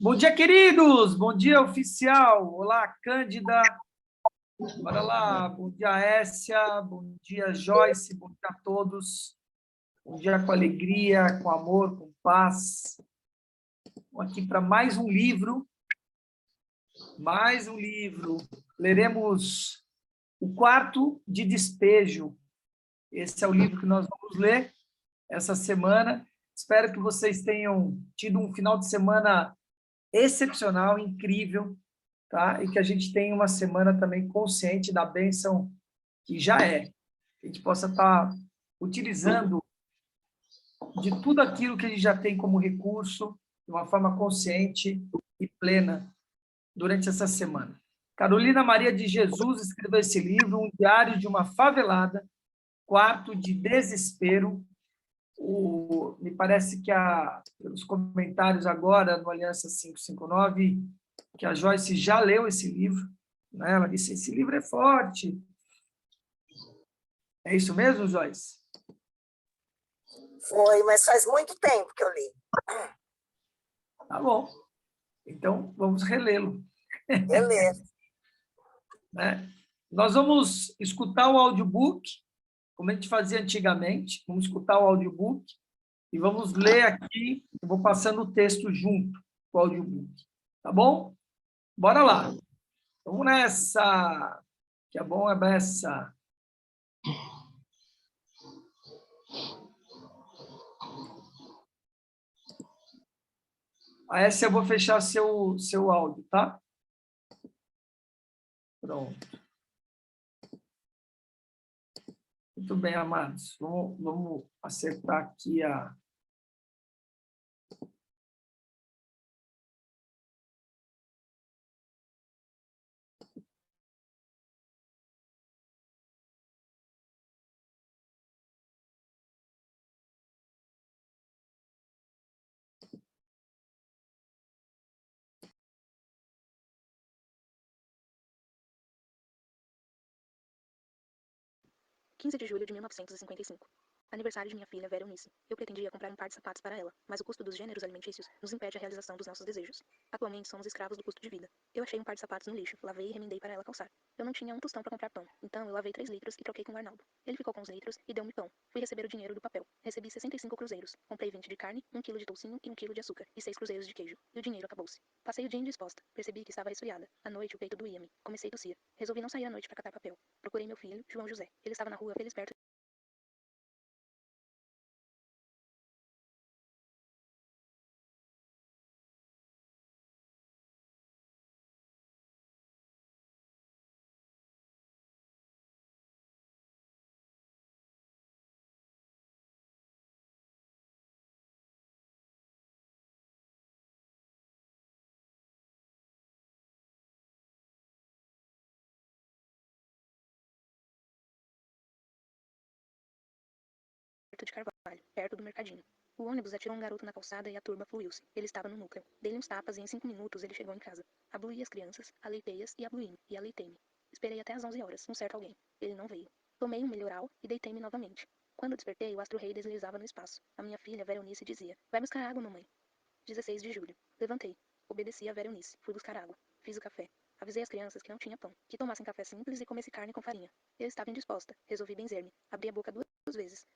Bom dia, queridos! Bom dia, oficial! Olá, Cândida! Bora lá! Bom dia, Essia! Bom dia, Joyce! Bom dia a todos! Bom dia com alegria, com amor, com paz. Vamos aqui para mais um livro. Mais um livro. Leremos O Quarto de Despejo. Esse é o livro que nós vamos ler essa semana. Espero que vocês tenham tido um final de semana excepcional, incrível, tá? E que a gente tenha uma semana também consciente da bênção que já é. Que a gente possa estar utilizando de tudo aquilo que a gente já tem como recurso de uma forma consciente e plena durante essa semana. Carolina Maria de Jesus escreveu esse livro, Um Diário de uma Favelada, Quarto de Desespero. Me parece que pelos comentários agora no Aliança 559, que a Joyce já leu esse livro, né? Ela disse, esse livro é forte. É isso mesmo, Joyce? Foi, mas faz muito tempo que eu li. Tá bom. Então, vamos relê-lo. Beleza. Né? Nós vamos escutar o audiobook, como a gente fazia antigamente. Vamos escutar o audiobook e vamos ler aqui. Eu vou passando o texto junto com o audiobook. Tá bom? Bora lá. Vamos nessa. Que é bom é essa. A essa eu vou fechar seu áudio, tá? Pronto. Muito bem, amados. Vamos acertar aqui a... (15 de julho de 1955). Aniversário de minha filha Vera Eunice. Eu pretendia comprar um par de sapatos para ela, mas o custo dos gêneros alimentícios nos impede a realização dos nossos desejos. Atualmente somos escravos do custo de vida. Eu achei um par de sapatos no lixo, lavei e remendei para ela calçar. Eu não tinha um tostão para comprar pão, então eu lavei 3 litros e troquei com o Arnaldo. Ele ficou com os litros e deu-me pão. Fui receber o dinheiro do papel. Recebi 65 cruzeiros. Comprei 20 de carne, 1 quilo de toucinho e 1 quilo de açúcar, e 6 cruzeiros de queijo. E o dinheiro acabou-se. Passei o dia indisposta. Percebi que estava resfriada. À noite o peito doía-me. Comecei a tossir. Resolvi não sair à noite para catar papel. Procurei meu filho, João José. Ele estava na rua feliz perto de Carvalho, perto do mercadinho. O ônibus atirou um garoto na calçada e a turma fluiu-se. Ele estava no núcleo. Dei-lhe uns tapas e em 5 minutos ele chegou em casa. Abluí as crianças, aleitei-as e abluí-me, e aleitei-me. Esperei até às 11 horas, um certo alguém. Ele não veio. Tomei um melhoral e deitei-me novamente. Quando despertei, o astro-rei deslizava no espaço. A minha filha, Vera Eunice, dizia, vai buscar água, mamãe. 16 de julho. Levantei. Obedeci a Vera Eunice. Fui buscar água. Fiz o café. Avisei as crianças que não tinha pão, que tomassem café simples e comessem carne com farinha. Eu estava indisposta. Resolvi benzer-me. Abri a boca 2 vezes.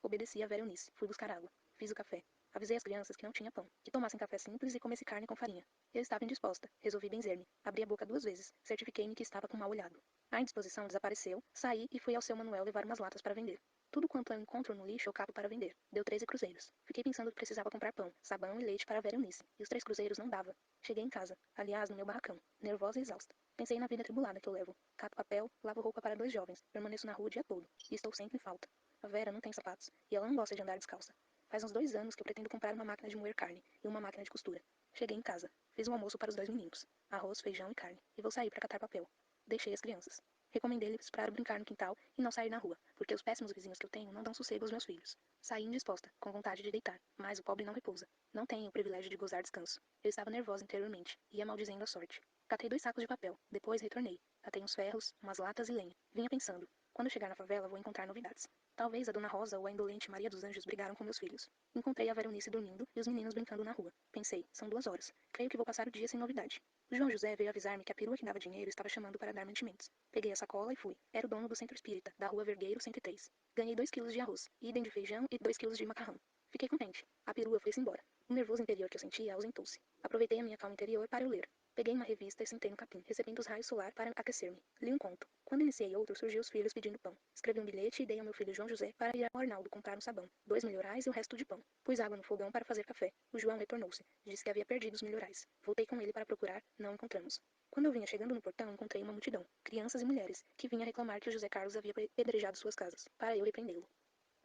Obedeci a Vera Eunice. Fui buscar água. Fiz o café. Avisei as crianças que não tinha pão, que tomassem café simples e comessem carne com farinha. Eu estava indisposta. Resolvi benzer-me. Abri a boca 2 vezes. Certifiquei-me que estava com mal olhado. A indisposição desapareceu. Saí e fui ao seu Manuel levar umas latas para vender. Tudo quanto eu encontro no lixo eu cato para vender. Deu 13 cruzeiros. Fiquei pensando que precisava comprar pão, sabão e leite para a Vera Eunice. E os 3 cruzeiros não dava. Cheguei em casa. Aliás, no meu barracão. Nervosa e exausta. Pensei na vida atribulada que eu levo. Cato papel, lavo roupa para 2 jovens. Permaneço na rua o dia todo. E estou sempre em falta. A Vera não tem sapatos. E ela não gosta de andar descalça. Faz uns 2 anos que eu pretendo comprar uma máquina de moer carne e uma máquina de costura. Cheguei em casa. Fiz um almoço para os 2 meninos. Arroz, feijão e carne. E vou sair para catar papel. Deixei as crianças. Recomendei-lhes para brincar no quintal e não sair na rua, porque os péssimos vizinhos que eu tenho não dão sossego aos meus filhos. Saí indisposta, com vontade de deitar, mas o pobre não repousa. Não tenho o privilégio de gozar descanso. Eu estava nervosa interiormente, ia maldizendo a sorte. Catei 2 sacos de papel, depois retornei. Catei uns ferros, umas latas e lenha. Vinha pensando, quando chegar na favela vou encontrar novidades. Talvez a Dona Rosa ou a indolente Maria dos Anjos brigaram com meus filhos. Encontrei a Veronice dormindo e os meninos brincando na rua. Pensei, são 2 horas. Creio que vou passar o dia sem novidade. O João José veio avisar-me que a perua que dava dinheiro estava chamando para dar mantimentos. Peguei a sacola e fui. Era o dono do Centro Espírita, da Rua Vergueiro 103. Ganhei 2 quilos de arroz, idem de feijão e 2 quilos de macarrão. Fiquei contente. A perua foi-se embora. O nervoso interior que eu sentia ausentou-se. Aproveitei a minha calma interior para eu ler. Peguei uma revista e sentei no capim, recebendo os raios solar para aquecer-me. Li um conto. Quando iniciei outro, surgiu os filhos pedindo pão. Escrevi um bilhete e dei ao meu filho João José para ir ao Arnaldo comprar um sabão, 2 melhorais e o resto de pão. Pus água no fogão para fazer café. O João retornou-se. Disse que havia perdido os melhorais. Voltei com ele para procurar. Não encontramos. Quando eu vinha chegando no portão, encontrei uma multidão, crianças e mulheres, que vinha reclamar que o José Carlos havia pedrejado suas casas, para eu repreendê-lo.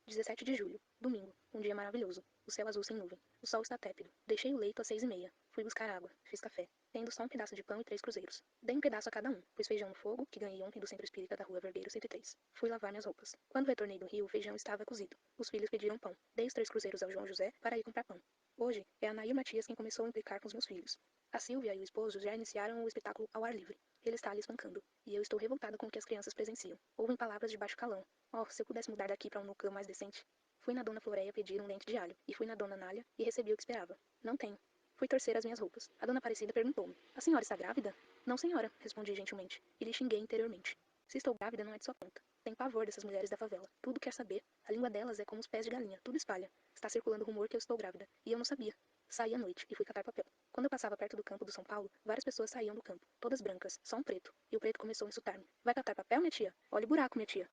17 de julho, domingo, um dia maravilhoso. O céu azul sem nuvem. O sol está tépido. Deixei o leito às 6h30. Fui buscar água. Fiz café. Tendo só um pedaço de pão e 3 cruzeiros. Dei um pedaço a cada um. Pus feijão no fogo, que ganhei ontem do Centro Espírita da Rua Vergueiro 103. Fui lavar minhas roupas. Quando retornei do rio, o feijão estava cozido. Os filhos pediram pão. Dei os 3 cruzeiros ao João José para ir comprar pão. Hoje, é a Nair Matias quem começou a implicar com os meus filhos. A Silvia e o esposo já iniciaram o espetáculo ao ar livre. Ele está ali espancando. E eu estou revoltada com o que as crianças presenciam. Ouvem palavras de baixo calão. Oh, se eu pudesse mudar daqui para um núcleo mais decente. Fui na Dona Floreia pedir um dente de alho, e fui na Dona Nália e recebi o que esperava. Não tenho. Fui torcer as minhas roupas. A Dona Aparecida perguntou-me, a senhora está grávida? Não, senhora, respondi gentilmente, e lhe xinguei interiormente. Se estou grávida, não é de sua conta. Tenho pavor dessas mulheres da favela. Tudo quer saber. A língua delas é como os pés de galinha, tudo espalha. Está circulando rumor que eu estou grávida, e eu não sabia. Saí à noite e fui catar papel. Quando eu passava perto do campo do São Paulo, várias pessoas saíam do campo, todas brancas, só um preto, e o preto começou a insultar-me. Vai catar papel, minha tia? Olha o buraco, minha tia.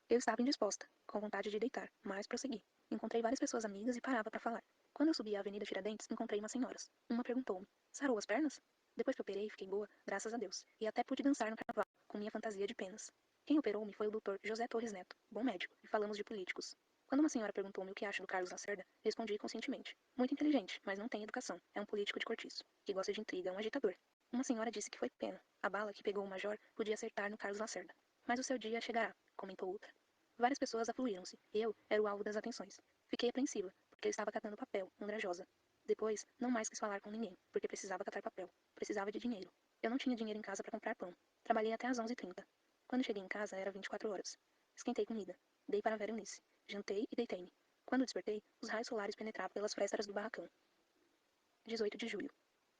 Eu estava indisposta, com vontade de deitar, mas prossegui. Encontrei várias pessoas amigas e parava para falar. Quando eu subi a Avenida Tiradentes, encontrei umas senhoras. Uma perguntou-me, sarou as pernas? Depois que operei, fiquei boa, graças a Deus, e até pude dançar no carnaval, com minha fantasia de penas. Quem operou-me foi o Dr. José Torres Neto, bom médico, e falamos de políticos. Quando uma senhora perguntou-me o que acho do Carlos Lacerda, respondi conscientemente. Muito inteligente, mas não tem educação. É um político de cortiço, que gosta de intriga, um agitador. Uma senhora disse que foi pena. A bala que pegou o major podia acertar no Carlos Lacerda. Mas o seu dia chegará, comentou outra. Várias pessoas afluíram-se, e eu era o alvo das atenções. Fiquei apreensiva, porque eu estava catando papel, andrajosa. Depois, não mais quis falar com ninguém, porque precisava catar papel. Precisava de dinheiro. Eu não tinha dinheiro em casa para comprar pão. Trabalhei até às 11h30. Quando cheguei em casa, era 24 horas. Esquentei comida. Dei para a Vera Eunice. Jantei e deitei-me. Quando despertei, os raios solares penetravam pelas frestas do barracão. 18 de julho.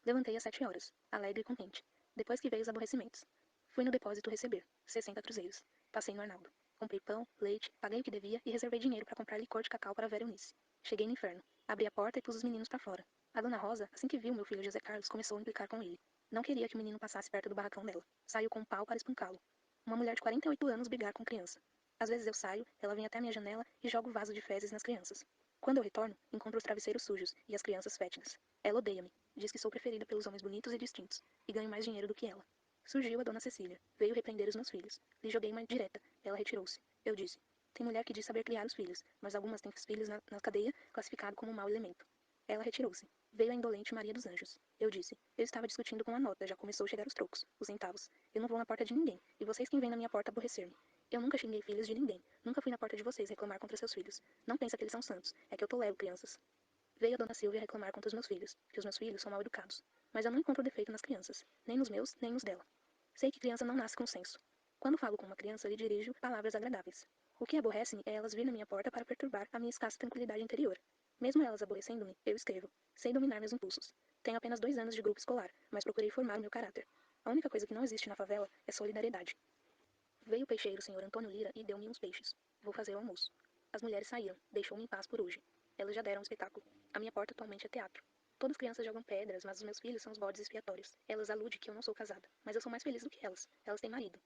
Levantei às 7 horas, alegre e contente. Depois que veio os aborrecimentos. Fui no depósito receber, 60 cruzeiros. Passei no Arnaldo. Comprei pão, leite, paguei o que devia e reservei dinheiro para comprar licor de cacau para a Vera Eunice. Cheguei no inferno. Abri a porta e pus os meninos para fora. A Dona Rosa, assim que viu meu filho José Carlos, começou a implicar com ele. Não queria que o menino passasse perto do barracão dela. Saiu com um pau para espancá-lo. Uma mulher de 48 anos brigar com criança. Às vezes eu saio, ela vem até a minha janela e joga o vaso de fezes nas crianças. Quando eu retorno, encontro os travesseiros sujos e as crianças fétidas. Ela odeia-me. Diz que sou preferida pelos homens bonitos e distintos, e ganho mais dinheiro do que ela. Surgiu a Dona Cecília. Veio repreender os meus filhos. Lhe joguei uma direta. Ela retirou-se. Eu disse, tem mulher que diz saber criar os filhos, mas algumas têm os filhos na cadeia classificado como um mau elemento. Ela retirou-se. Veio a indolente Maria dos Anjos. Eu disse, eu estava discutindo com a nota, já começou a chegar os trocos, os centavos. Eu não vou na porta de ninguém, e vocês quem vêm na minha porta aborrecer-me. Eu nunca xinguei filhos de ninguém. Nunca fui na porta de vocês reclamar contra seus filhos. Não pensa que eles são santos. É que eu tolero crianças. Veio a Dona Silvia reclamar contra os meus filhos, que os meus filhos são mal educados. Mas eu não encontro defeito nas crianças, nem nos meus, nem nos dela. Sei que criança não nasce com senso. Quando falo com uma criança, lhe dirijo palavras agradáveis. O que aborrece-me é elas vir na minha porta para perturbar a minha escassa tranquilidade interior. Mesmo elas aborrecendo-me, eu escrevo. Sei dominar meus impulsos. Tenho apenas 2 anos de grupo escolar, mas procurei formar o meu caráter. A única coisa que não existe na favela é solidariedade. Veio o peixeiro, Sr. Antônio Lira, e deu-me uns peixes. Vou fazer o almoço. As mulheres saíram, deixou-me em paz por hoje. Elas já deram um espetáculo. A minha porta atualmente é teatro. Todas as crianças jogam pedras, mas os meus filhos são os bodes expiatórios. Elas aludem que eu não sou casada, mas eu sou mais feliz do que elas. Elas têm marido.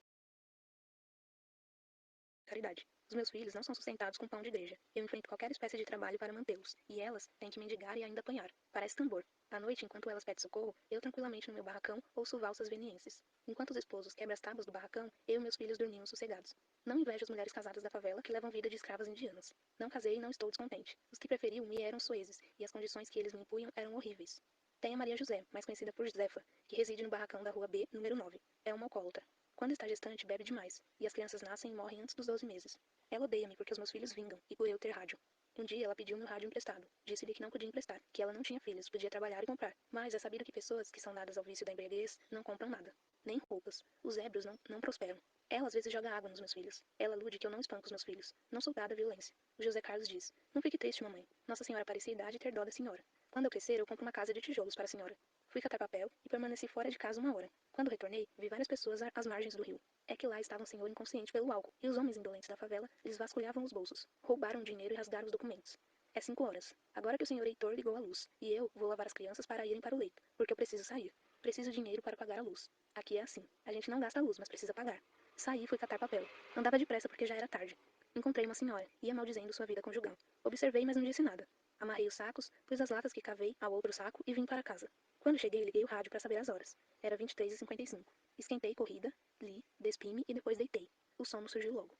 Caridade. Os meus filhos não são sustentados com pão de igreja. Eu enfrento qualquer espécie de trabalho para mantê-los, e elas têm que mendigar e ainda apanhar. Parece tambor. À noite, enquanto elas pedem socorro, eu tranquilamente no meu barracão ouço valsas venienses. Enquanto os esposos quebram as tábuas do barracão, eu e meus filhos dormimos sossegados. Não invejo as mulheres casadas da favela que levam vida de escravas indianas. Não casei e não estou descontente. Os que preferiam-me eram soeses, e as condições que eles me impunham eram horríveis. Tem a Maria José, mais conhecida por Josefa, que reside no barracão da rua B, número 9. É uma alcoólatra. Quando está gestante, bebe demais, e as crianças nascem e morrem antes dos 12 meses. Ela odeia-me porque os meus filhos vingam, e por eu ter rádio. Um dia ela pediu meu rádio emprestado. Disse-lhe que não podia emprestar, que ela não tinha filhos, podia trabalhar e comprar. Mas é sabido que pessoas que são dadas ao vício da embriaguez não compram nada. Nem roupas. Os ébrios não prosperam. Ela às vezes joga água nos meus filhos. Ela alude que eu não espanco os meus filhos. Não sou dada à violência. O José Carlos diz: Não fique triste, mamãe. Nossa Senhora parecia idade ter dó da senhora. Quando eu crescer, eu compro uma casa de tijolos para a senhora. Fui catar papel e permaneci fora de casa 1 hora. Quando retornei, vi várias pessoas às margens do rio. É que lá estava um senhor inconsciente pelo álcool, e os homens indolentes da favela lhes vasculhavam os bolsos, roubaram o dinheiro e rasgaram os documentos. É 5 horas. Agora que o senhor Heitor ligou a luz, e eu vou lavar as crianças para irem para o leito, porque eu preciso sair. Preciso de dinheiro para pagar a luz. Aqui é assim. A gente não gasta a luz, mas precisa pagar. Saí e fui catar papel. Andava depressa porque já era tarde. Encontrei uma senhora, ia maldizendo sua vida conjugal. Observei, mas não disse nada. Amarrei os sacos, pus as latas que cavei ao outro saco e vim para casa. Quando cheguei, liguei o rádio para saber as horas. Era 23h55. Esquentei corrida, li, despi-me e depois deitei. O sono surgiu logo.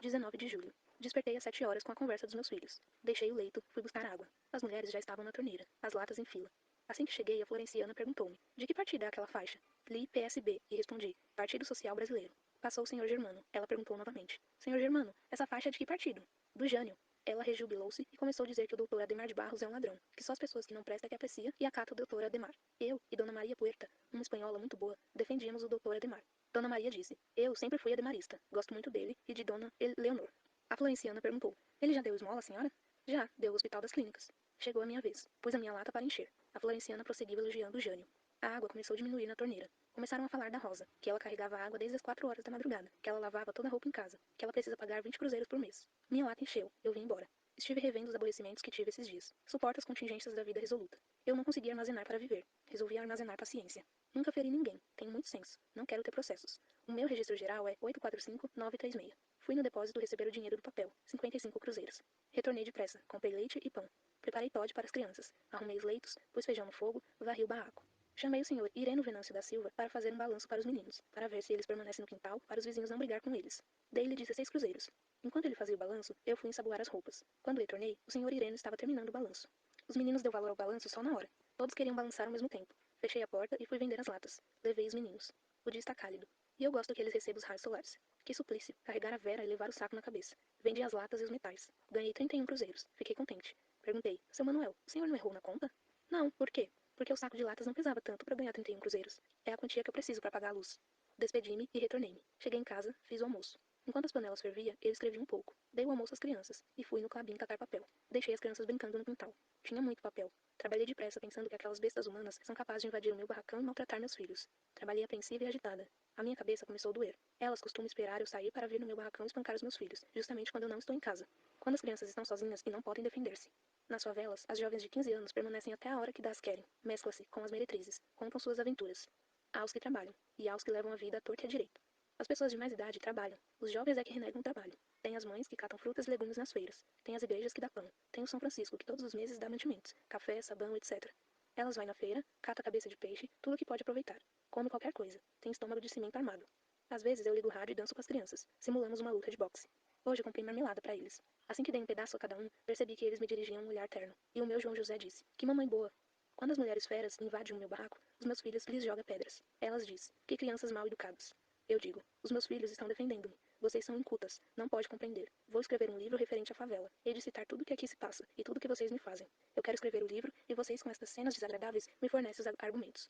19 de julho. Despertei às 7 horas com a conversa dos meus filhos. Deixei o leito, fui buscar água. As mulheres já estavam na torneira, as latas em fila. Assim que cheguei, a Florenciana perguntou-me: de que partido é aquela faixa? Li PSB e respondi: Partido Social Brasileiro. Passou o senhor Germano. Ela perguntou novamente: Senhor Germano, essa faixa é de que partido? Do Jânio. Ela rejubilou-se e começou a dizer que o doutor Ademar de Barros é um ladrão, que só as pessoas que não prestam é que aprecia e acata o doutor Ademar. Eu e Dona Maria Puerta, uma espanhola muito boa, defendíamos o doutor Ademar. Dona Maria disse: Eu sempre fui ademarista, gosto muito dele e de Dona Leonor. A Florenciana perguntou: Ele já deu esmola, senhora? Já, deu ao Hospital das Clínicas. Chegou a minha vez. Pus a minha lata para encher. A Florenciana prosseguiu elogiando o Jânio. A água começou a diminuir na torneira. Começaram a falar da Rosa, que ela carregava água desde as 4 horas da madrugada, que ela lavava toda a roupa em casa, que ela precisa pagar 20 cruzeiros por mês. Minha lata encheu. Eu vim embora. Estive revendo os aborrecimentos que tive esses dias. Suporto as contingências da vida resoluta. Eu não conseguia armazenar para viver. Resolvi armazenar paciência. Nunca feri ninguém. Tenho muito senso. Não quero ter processos. O meu registro geral é 845936. Fui no depósito receber o dinheiro do papel, 55 cruzeiros. Retornei depressa. Comprei leite e pão. Preparei Toddy para as crianças. Arrumei os leitos, pus feijão no fogo, varri o barraco. Chamei o senhor Ireno Venâncio da Silva para fazer um balanço para os meninos, para ver se eles permanecem no quintal, para os vizinhos não brigar com eles. Dei-lhe 16 cruzeiros. Enquanto ele fazia o balanço, eu fui ensaboar as roupas. Quando retornei, o senhor Ireno estava terminando o balanço. Os meninos deu valor ao balanço só na hora. Todos queriam balançar ao mesmo tempo. Fechei a porta e fui vender as latas. Levei os meninos. O dia está cálido. E eu gosto que eles recebam os raios solares. Que suplício, carregar a Vera e levar o saco na cabeça. Vendi as latas e os metais. Ganhei 31 cruzeiros. Fiquei contente. Perguntei: Seu Manuel, o senhor não errou na conta? Não, por quê? Porque o saco de latas não pesava tanto para ganhar 31 cruzeiros. É a quantia que eu preciso para pagar a luz. Despedi-me e retornei-me. Cheguei em casa, fiz o almoço. Enquanto as panelas fervia, eu escrevi um pouco. Dei o almoço às crianças e fui no clabim catar papel. Deixei as crianças brincando no quintal. Tinha muito papel. Trabalhei depressa pensando que aquelas bestas humanas são capazes de invadir o meu barracão e maltratar meus filhos. Trabalhei apreensiva e agitada. A minha cabeça começou a doer. Elas costumam esperar eu sair para vir no meu barracão espancar os meus filhos, justamente quando eu não estou em casa. Quando as crianças estão sozinhas e não podem defender-se. Nas favelas, as jovens de 15 anos permanecem até a hora que das querem. Mescla-se com as meretrizes, contam suas aventuras. Há os que trabalham, e há os que levam a vida à torta e à direita. As pessoas de mais idade trabalham. Os jovens é que renegam o trabalho. Tem as mães que catam frutas e legumes nas feiras. Tem as igrejas que dá pão. Tem o São Francisco, que todos os meses dá mantimentos. Café, sabão, etc. Elas vai na feira, cata a cabeça de peixe, tudo que pode aproveitar. Come qualquer coisa. Tem estômago de cimento armado. Às vezes eu ligo o rádio e danço com as crianças. Simulamos uma luta de boxe. Hoje eu comprei marmelada para eles. Assim que dei um pedaço a cada um, percebi que eles me dirigiam um olhar terno. E o meu João José disse: Que mamãe boa! Quando as mulheres feras invadem o meu barraco, os meus filhos lhes jogam pedras. Elas dizem: Que crianças mal educadas. Eu digo: Os meus filhos estão defendendo-me. Vocês são incultas. Não pode compreender. Vou escrever um livro referente à favela. Hei de citar tudo o que aqui se passa e tudo o que vocês me fazem. Eu quero escrever o livro e vocês, com estas cenas desagradáveis, me fornecem os argumentos.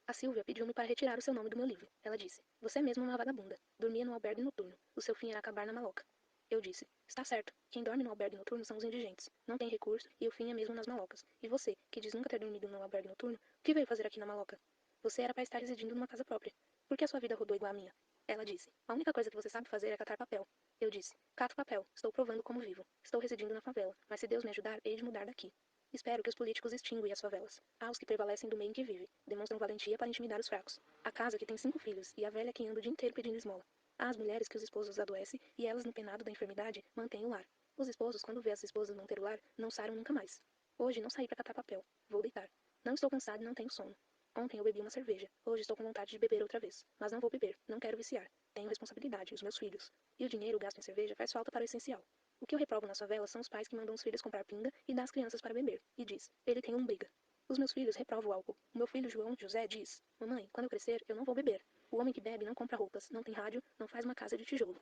A Silvia pediu-me para retirar o seu nome do meu livro. Ela disse: Você é mesmo uma vagabunda. Dormia no albergue noturno. O seu fim era acabar na maloca. Eu disse: Está certo. Quem dorme no albergue noturno são os indigentes. Não tem recurso e o fim é mesmo nas malocas. E você, que diz nunca ter dormido no albergue noturno, o que veio fazer aqui na maloca? Você era para estar residindo numa casa própria. Por que a sua vida rodou igual a minha? Ela disse: A única coisa que você sabe fazer é catar papel. Eu disse: Cato papel, estou provando como vivo. Estou residindo na favela, mas se Deus me ajudar, hei de mudar daqui. Espero que os políticos extinguem as favelas. Há os que prevalecem do meio em que vive, demonstram valentia para intimidar os fracos. A casa que tem 5 filhos e a velha que anda o dia inteiro pedindo esmola. Há as mulheres que os esposos adoecem e elas, no penado da enfermidade, mantêm o lar. Os esposos, quando vê as esposas não ter o lar, não saram nunca mais. Hoje não saí para catar papel. Vou deitar. Não estou cansado e não tenho sono. Ontem eu bebi uma cerveja. Hoje estou com vontade de beber outra vez. Mas não vou beber. Não quero viciar. Tenho responsabilidade, os meus filhos. E o dinheiro gasto em cerveja faz falta para o essencial. O que eu reprovo nas favelas são os pais que mandam os filhos comprar pinga e dá as crianças para beber. E diz, ele tem um briga. Os meus filhos reprovam o álcool. O meu filho João José diz, mamãe, quando eu crescer, eu não vou beber. O homem que bebe não compra roupas, não tem rádio, não faz uma casa de tijolo.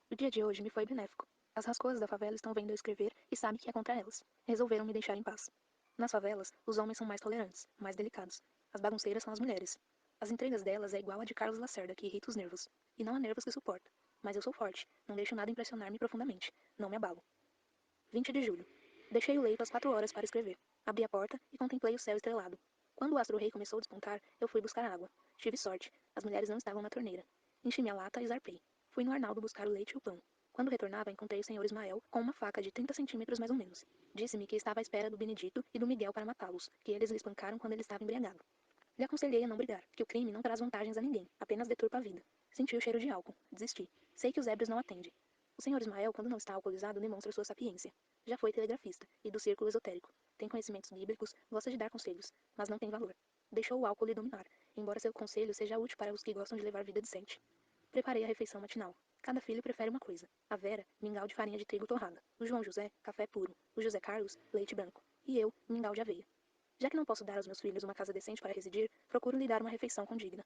O dia de hoje me foi benéfico. As rascoas da favela estão vendo eu escrever e sabem que é contra elas. Resolveram me deixar em paz. Nas favelas, os homens são mais tolerantes, mais delicados. As bagunceiras são as mulheres. As intrigas delas é igual a de Carlos Lacerda, que irrita os nervos. E não há nervos que suporto. Mas eu sou forte, não deixo nada impressionar-me profundamente. Não me abalo. 20 de julho. Deixei o leito às 4 horas para escrever. Abri a porta e contemplei o céu estrelado. Quando o astro-rei começou a despontar, eu fui buscar água. Tive sorte. As mulheres não estavam na torneira. Enchi minha lata e zarpei. Fui no Arnaldo buscar o leite e o pão. Quando retornava, encontrei o senhor Ismael com uma faca de 30 centímetros mais ou menos. Disse-me que estava à espera do Benedito e do Miguel para matá-los, que eles lhe espancaram quando ele estava embriagado. Lhe aconselhei a não brigar, que o crime não traz vantagens a ninguém, apenas deturpa a vida. Senti o cheiro de álcool. Desisti. Sei que os ébrios não atendem. O senhor Ismael, quando não está alcoolizado, demonstra sua sapiência. Já foi telegrafista, e do círculo esotérico. Tem conhecimentos bíblicos, gosta de dar conselhos, mas não tem valor. Deixou o álcool lhe dominar, embora seu conselho seja útil para os que gostam de levar vida decente. Preparei a refeição matinal. Cada filho prefere uma coisa. A Vera, mingau de farinha de trigo torrada. O João José, café puro. O José Carlos, leite branco. E eu, mingau de aveia. Já que não posso dar aos meus filhos uma casa decente para residir, procuro lhe dar uma refeição condigna.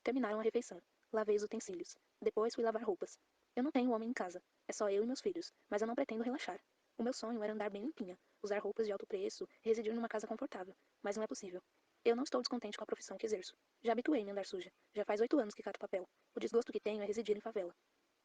Terminaram a refeição. Lavei os utensílios. Depois fui lavar roupas. Eu não tenho homem em casa. É só eu e meus filhos. Mas eu não pretendo relaxar. O meu sonho era andar bem limpinha, usar roupas de alto preço, residir numa casa confortável. Mas não é possível. Eu não estou descontente com a profissão que exerço. Já habituei-me a andar suja. Já faz 8 anos que cato papel. O desgosto que tenho é residir em favela.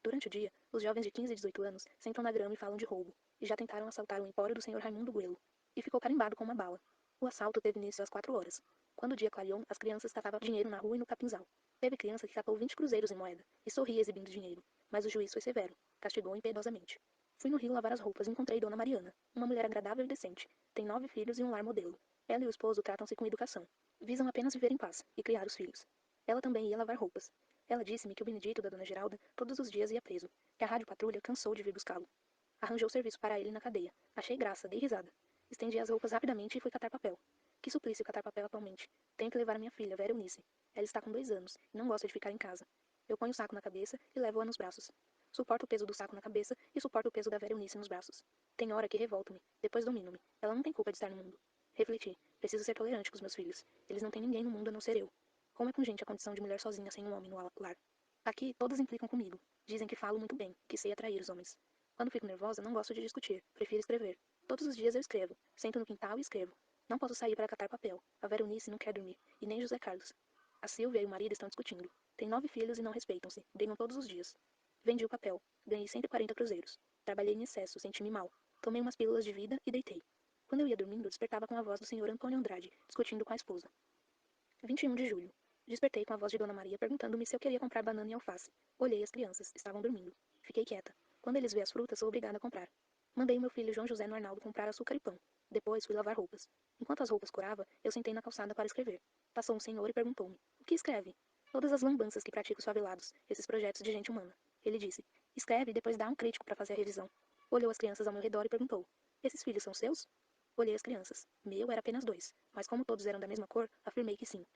Durante o dia, os jovens de 15 e 18 anos sentam na grama e falam de roubo. E já tentaram assaltar o empório do senhor Raimundo Guelo. E ficou carimbado com uma bala. O assalto teve início às 4 horas. Quando o dia clareou, as crianças catavam dinheiro na rua e no capinzal. Teve criança que catou 20 cruzeiros em moeda e sorria exibindo dinheiro, mas o juiz foi severo, castigou impiedosamente. Fui no rio lavar as roupas e encontrei Dona Mariana, uma mulher agradável e decente. Tem 9 filhos e um lar modelo. Ela e o esposo tratam-se com educação. Visam apenas viver em paz e criar os filhos. Ela também ia lavar roupas. Ela disse-me que o Benedito da Dona Geralda todos os dias ia preso, que a rádio patrulha cansou de vir buscá-lo. Arranjou serviço para ele na cadeia. Achei graça, dei risada. Estendi as roupas rapidamente e fui catar papel. Que suplício catar papel atualmente. Tenho que levar a minha filha, Vera Eunice. Ela está com 2 anos e não gosta de ficar em casa. Eu ponho o saco na cabeça e levo-a nos braços. Suporto o peso do saco na cabeça e suporto o peso da Vera Eunice nos braços. Tem hora que revolto-me, depois domino-me. Ela não tem culpa de estar no mundo. Refleti. Preciso ser tolerante com os meus filhos. Eles não têm ninguém no mundo a não ser eu. Como é pungente a condição de mulher sozinha sem um homem no lar. Aqui, todas implicam comigo. Dizem que falo muito bem, que sei atrair os homens. Quando fico nervosa, não gosto de discutir. Prefiro escrever. Todos os dias eu escrevo. Sento no quintal e escrevo. Não posso sair para catar papel. A Vera Eunice não quer dormir. E nem José Carlos. A Silvia e o marido estão discutindo. Têm 9 filhos e não respeitam-se. Brigam todos os dias. Vendi o papel. Ganhei 140 cruzeiros. Trabalhei em excesso, senti-me mal. Tomei umas pílulas de vida e deitei. Quando eu ia dormindo, despertava com a voz do senhor Antônio Andrade, discutindo com a esposa. 21 de julho. Despertei com a voz de Dona Maria perguntando-me se eu queria comprar banana e alface. Olhei as crianças. Estavam dormindo. Fiquei quieta. Quando eles vêem as frutas, sou obrigada a comprar. Mandei o meu filho João José no Arnaldo comprar açúcar e pão. Depois fui lavar roupas. Enquanto as roupas curava, eu sentei na calçada para escrever. Passou um senhor e perguntou-me: "O que escreve?" "Todas as lambanças que pratica os favelados, esses projetos de gente humana." Ele disse: "Escreve e depois dá um crítico para fazer a revisão." Olhou as crianças ao meu redor e perguntou: "Esses filhos são seus?" Olhei as crianças. Meu era apenas 2, mas como todos eram da mesma cor, afirmei que sim.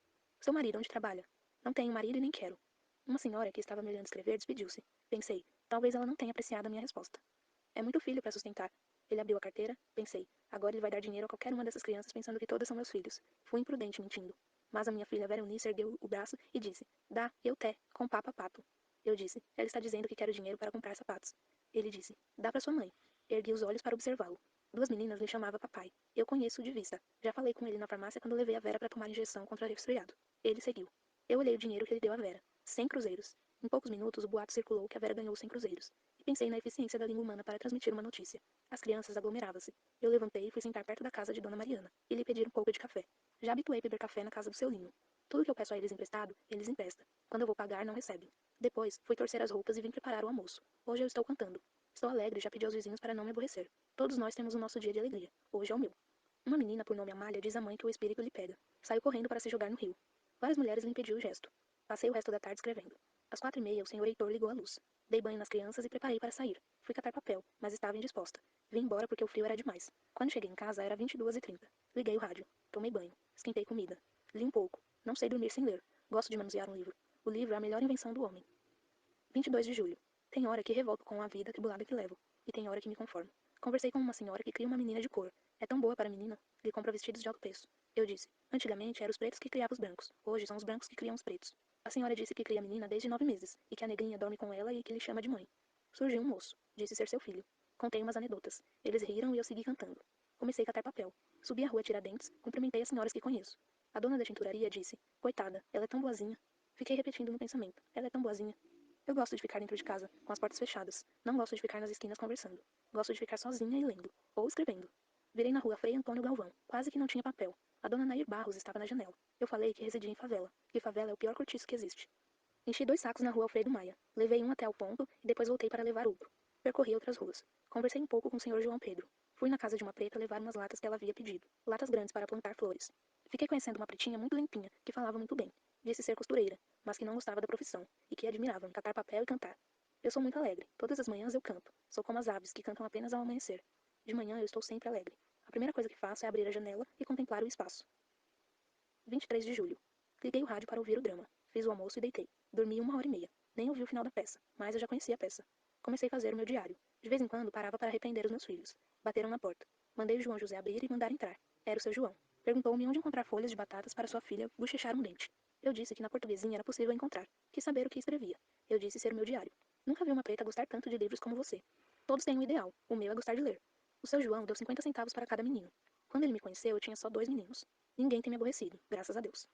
"Seu marido onde trabalha?" "Não tenho marido e nem quero." Uma senhora que estava me olhando escrever despediu-se. Pensei, talvez ela não tenha apreciado a minha resposta. É muito filho para sustentar. Ele abriu a carteira, pensei, agora ele vai dar dinheiro a qualquer uma dessas crianças pensando que todas são meus filhos. Fui imprudente mentindo. Mas a minha filha Vera Eunice ergueu o braço e disse, dá, eu té, com papa pato. Eu disse, ela está dizendo que quero dinheiro para comprar sapatos. Ele disse, dá para sua mãe. Ergui os olhos para observá-lo. 2 meninas lhe chamavam papai. Eu conheço-o de vista. Já falei com ele na farmácia quando levei a Vera para tomar injeção contra resfriado. Ele seguiu. Eu olhei o dinheiro que ele deu a Vera. 100 cruzeiros. Em poucos minutos, o boato circulou que a Vera ganhou 100 cruzeiros. E pensei na eficiência da língua humana para transmitir uma notícia. As crianças aglomeravam-se. Eu levantei e fui sentar perto da casa de Dona Mariana, e lhe pedir um pouco de café. Já habituei beber café na casa do seu Lino. Tudo que eu peço a eles emprestado, eles emprestam. Quando eu vou pagar, não recebem. Depois, fui torcer as roupas e vim preparar o almoço. Hoje eu estou cantando. Estou alegre e já pedi aos vizinhos para não me aborrecer. Todos nós temos o nosso dia de alegria. Hoje é o meu. Uma menina por nome Amália diz à mãe que o espírito lhe pega. Saiu correndo para se jogar no rio. Várias mulheres lhe impediu o gesto. Passei o resto da tarde escrevendo. Às 4h30, o senhor Heitor ligou a luz. Dei banho nas crianças e preparei para sair. Fui catar papel, mas estava indisposta. Vim embora porque o frio era demais. Quando cheguei em casa, era 22h30. Liguei o rádio. Tomei banho. Esquentei comida. Li um pouco. Não sei dormir sem ler. Gosto de manusear um livro. O livro é a melhor invenção do homem. 22 de julho. Tem hora que revolto com a vida atribulada que levo. E tem hora que me conformo. Conversei com uma senhora que cria uma menina de cor. É tão boa para a menina. Lhe compra vestidos de alto preço. Eu disse. Antigamente eram os pretos que criavam os brancos. Hoje são os brancos que criam os pretos. A senhora disse que cria a menina desde 9 meses. E que a negrinha dorme com ela e que lhe chama de mãe. Surgiu um moço. Disse ser seu filho. Contei umas anedotas. Eles riram e eu segui cantando. Comecei a catar papel. Subi a rua Tiradentes. Cumprimentei as senhoras que conheço. A dona da tinturaria disse. Coitada, ela é tão boazinha. Fiquei repetindo no pensamento. Ela é tão boazinha. Eu gosto de ficar dentro de casa, com as portas fechadas. Não gosto de ficar nas esquinas conversando. Gosto de ficar sozinha e lendo. Ou escrevendo. Virei na rua Frei Antônio Galvão. Quase que não tinha papel. A dona Nair Barros estava na janela. Eu falei que residia em favela. Que favela é o pior cortiço que existe. Enchi 2 sacos na rua Alfredo Maia. Levei um até ao ponto e depois voltei para levar outro. Percorri outras ruas. Conversei um pouco com o senhor João Pedro. Fui na casa de uma preta levar umas latas que ela havia pedido. Latas grandes para plantar flores. Fiquei conhecendo uma pretinha muito limpinha, que falava muito bem. Disse ser costureira, mas que não gostava da profissão, e que admirava catar papel e cantar. Eu sou muito alegre. Todas as manhãs eu canto. Sou como as aves, que cantam apenas ao amanhecer. De manhã eu estou sempre alegre. A primeira coisa que faço é abrir a janela e contemplar o espaço. 23 de julho. Liguei o rádio para ouvir o drama. Fiz o almoço e deitei. Dormi 1h30. Nem ouvi o final da peça, mas eu já conhecia a peça. Comecei a fazer o meu diário. De vez em quando parava para repreender os meus filhos. Bateram na porta. Mandei o João José abrir e mandar entrar. Era o seu João. Perguntou-me onde encontrar folhas de batatas para sua filha bochechar um dente. Eu disse que na portuguesinha era possível encontrar. Quis saber o que escrevia. Eu disse ser o meu diário. Nunca vi uma preta gostar tanto de livros como você. Todos têm um ideal. O meu é gostar de ler. O seu João deu 50 centavos para cada menino. Quando ele me conheceu, eu tinha só 2 meninos. Ninguém tem me aborrecido, graças a Deus.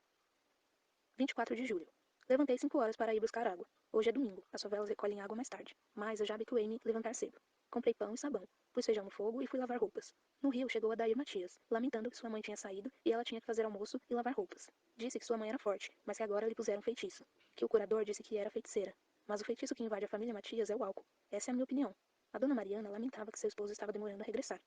24 de julho. Levantei 5 horas para ir buscar água. Hoje é domingo, as favelas recolhem água mais tarde, mas eu já habituei-me levantar cedo. Comprei pão e sabão, pus feijão no fogo e fui lavar roupas. No rio chegou a Dair Matias, lamentando que sua mãe tinha saído e ela tinha que fazer almoço e lavar roupas. Disse que sua mãe era forte, mas que agora lhe puseram feitiço. Que o curador disse que era feiticeira. Mas o feitiço que invade a família Matias é o álcool. Essa é a minha opinião. A dona Mariana lamentava que seu esposo estava demorando a regressar.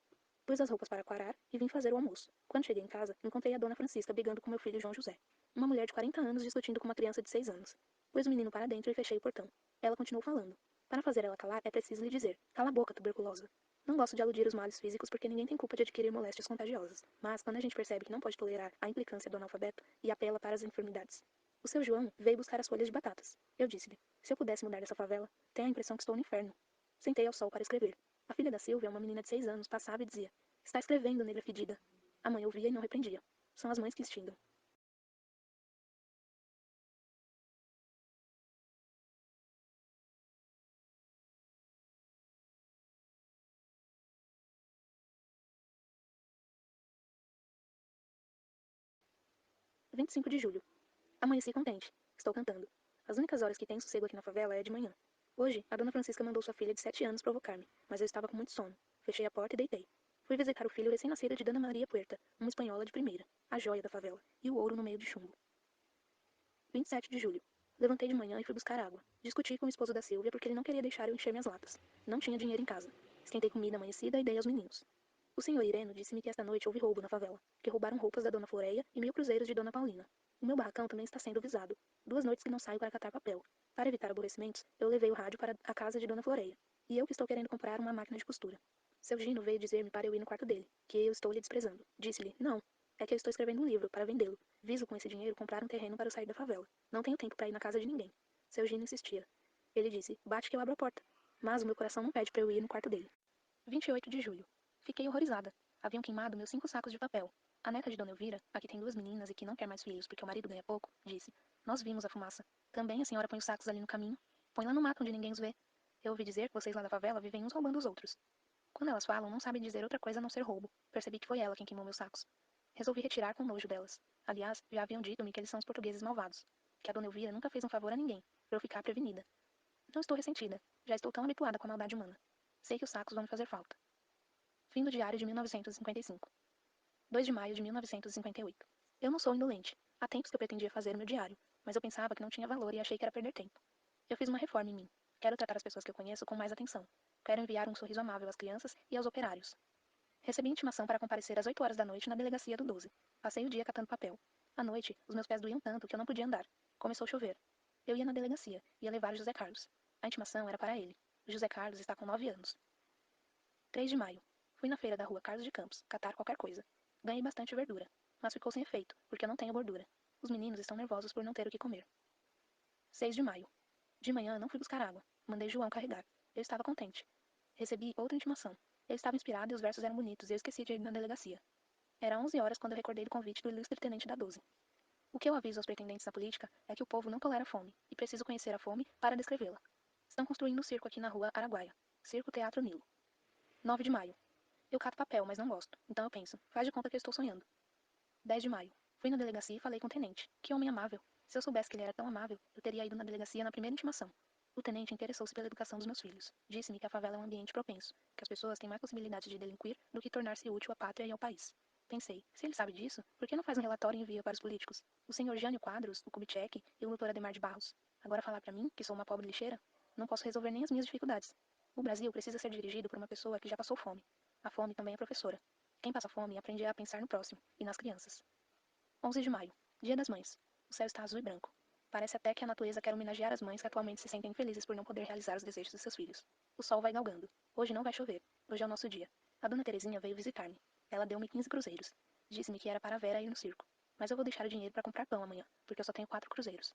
Pus as roupas para quarar e vim fazer o almoço. Quando cheguei em casa, encontrei a dona Francisca brigando com meu filho João José. Uma mulher de 40 anos discutindo com uma criança de 6 anos. Pus o menino para dentro e fechei o portão. Ela continuou falando. Para fazer ela calar, é preciso lhe dizer: cala a boca, tuberculosa. Não gosto de aludir os males físicos porque ninguém tem culpa de adquirir moléstias contagiosas. Mas quando a gente percebe que não pode tolerar a implicância do analfabeto e apela para as enfermidades. O seu João veio buscar as folhas de batatas. Eu disse-lhe: se eu pudesse mudar dessa favela, tenho a impressão que estou no inferno. Sentei ao sol para escrever. A filha da Silvia, uma menina de 6 anos, passava e dizia: está escrevendo, negra fedida. A mãe ouvia e não repreendia. São as mães que extingam. – 25 de julho. Amanheci contente. Estou cantando. As únicas horas que tenho sossego aqui na favela é de manhã. Hoje, a dona Francisca mandou sua filha de 7 anos provocar-me, mas eu estava com muito sono. Fechei a porta e deitei. Fui visitar o filho recém-nascido de Dona Maria Puerta, uma espanhola de primeira, a joia da favela, e o ouro no meio de chumbo. 27 de julho. Levantei de manhã e fui buscar água. Discuti com o esposo da Silvia porque ele não queria deixar eu encher minhas latas. Não tinha dinheiro em casa. Esquentei comida amanhecida e dei aos meninos. O senhor Ireno disse-me que esta noite houve roubo na favela, que roubaram roupas da dona Floreia e 1000 cruzeiros de dona Paulina. O meu barracão também está sendo visado. 2 noites que não saio para catar papel. Para evitar aborrecimentos, eu levei o rádio para a casa de dona Floreia. E eu que estou querendo comprar uma máquina de costura. Seu Gino veio dizer-me para eu ir no quarto dele, que eu estou lhe desprezando. Disse-lhe, não, é que eu estou escrevendo um livro para vendê-lo. Viso com esse dinheiro comprar um terreno para eu sair da favela. Não tenho tempo para ir na casa de ninguém. Seu Gino insistia. Ele disse, bate que eu abro a porta. Mas o meu coração não pede para eu ir no quarto dele. 28 de julho. Fiquei horrorizada. Haviam queimado meus 5 sacos de papel. A neta de Dona Elvira, a que tem 2 meninas e que não quer mais filhos porque o marido ganha pouco, disse, nós vimos a fumaça. Também a senhora põe os sacos ali no caminho. Põe lá no mato onde ninguém os vê. Eu ouvi dizer que vocês lá da favela vivem uns roubando os outros. Quando elas falam, não sabem dizer outra coisa a não ser roubo. Percebi que foi ela quem queimou meus sacos. Resolvi retirar com nojo delas. Aliás, já haviam dito-me que eles são os portugueses malvados. Que a Dona Elvira nunca fez um favor a ninguém, para eu ficar prevenida. Não estou ressentida. Já estou tão habituada com a maldade humana. Sei que os sacos vão me fazer falta. Fim do diário de 1955. 2 de maio de 1958. Eu não sou indolente. Há tempos que eu pretendia fazer meu diário, mas eu pensava que não tinha valor e achei que era perder tempo. Eu fiz uma reforma em mim. Quero tratar as pessoas que eu conheço com mais atenção. Quero enviar um sorriso amável às crianças e aos operários. Recebi intimação para comparecer às 8 horas da noite na delegacia do 12. Passei o dia catando papel. À noite, os meus pés doíam tanto que eu não podia andar. Começou a chover. Eu ia na delegacia, ia levar José Carlos. A intimação era para ele. O José Carlos está com 9 anos. 3 de maio. Fui na feira da rua Carlos de Campos, catar qualquer coisa. Ganhei bastante verdura, mas ficou sem efeito, porque eu não tenho gordura. Os meninos estão nervosos por não ter o que comer. 6 de maio. De manhã não fui buscar água. Mandei João carregar. Eu estava contente. Recebi outra intimação. Eu estava inspirado e os versos eram bonitos e eu esqueci de ir na delegacia. Era 11 horas quando eu recordei do convite do ilustre tenente da 12. O que eu aviso aos pretendentes da política é que o povo não tolera fome, e preciso conhecer a fome para descrevê-la. Estão construindo um circo aqui na rua Araguaia. Circo Teatro Nilo. 9 de maio. Eu cato papel, mas não gosto. Então eu penso, faz de conta que eu estou sonhando. 10 de maio. Fui na delegacia e falei com o tenente. Que homem amável. Se eu soubesse que ele era tão amável, eu teria ido na delegacia na primeira intimação. O tenente interessou-se pela educação dos meus filhos. Disse-me que a favela é um ambiente propenso, que as pessoas têm mais possibilidades de delinquir do que tornar-se útil à pátria e ao país. Pensei, se ele sabe disso, por que não faz um relatório e envia para os políticos? O senhor Jânio Quadros, o Kubitschek e o doutor Ademar de Barros. Agora falar para mim, que sou uma pobre lixeira? Não posso resolver nem as minhas dificuldades. O Brasil precisa ser dirigido por uma pessoa que já passou fome. A fome também é professora. Quem passa fome aprende a pensar no próximo e nas crianças. 11 de maio. Dia das Mães. O céu está azul e branco. Parece até que a natureza quer homenagear as mães que atualmente se sentem infelizes por não poder realizar os desejos de seus filhos. O sol vai galgando. Hoje não vai chover. Hoje é o nosso dia. A dona Terezinha veio visitar-me. Ela deu-me 15 cruzeiros. Disse-me que era para a Vera ir no circo. Mas eu vou deixar o dinheiro para comprar pão amanhã, porque eu só tenho 4 cruzeiros.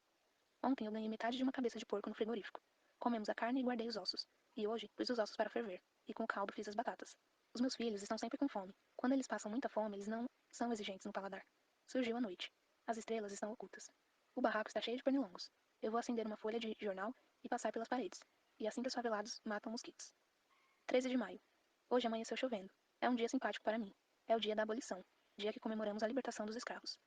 Ontem eu ganhei metade de uma cabeça de porco no frigorífico. Comemos a carne e guardei os ossos. E hoje pus os ossos para ferver. E com o caldo fiz as batatas. Os meus filhos estão sempre com fome. Quando eles passam muita fome, eles não são exigentes no paladar. Surgiu a noite. As estrelas estão ocultas. O barraco está cheio de pernilongos. Eu vou acender uma folha de jornal e passar pelas paredes. E assim que os favelados matam mosquitos. 13 de maio. Hoje amanheceu chovendo. É um dia simpático para mim. É o dia da abolição. Dia que comemoramos a libertação dos escravos.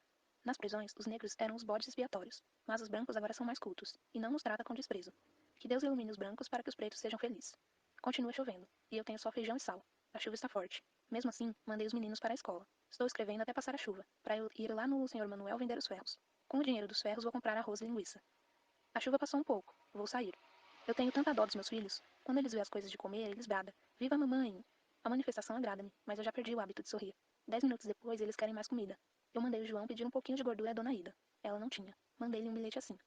Nas prisões, os negros eram os bodes expiatórios. Mas os brancos agora são mais cultos. E não nos trata com desprezo. Que Deus ilumine os brancos para que os pretos sejam felizes. Continua chovendo. E eu tenho só feijão e sal. A chuva está forte. Mesmo assim, mandei os meninos para a escola. Estou escrevendo até passar a chuva, para eu ir lá no Sr. Manuel vender os ferros. Com o dinheiro dos ferros vou comprar arroz e linguiça. A chuva passou um pouco. Vou sair. Eu tenho tanta dó dos meus filhos. Quando eles veem as coisas de comer, eles bradam. Viva a mamãe! A manifestação agrada-me, mas eu já perdi o hábito de sorrir. 10 minutos depois, eles querem mais comida. Eu mandei o João pedir um pouquinho de gordura à Dona Ida. Ela não tinha. Mandei-lhe um bilhete assim.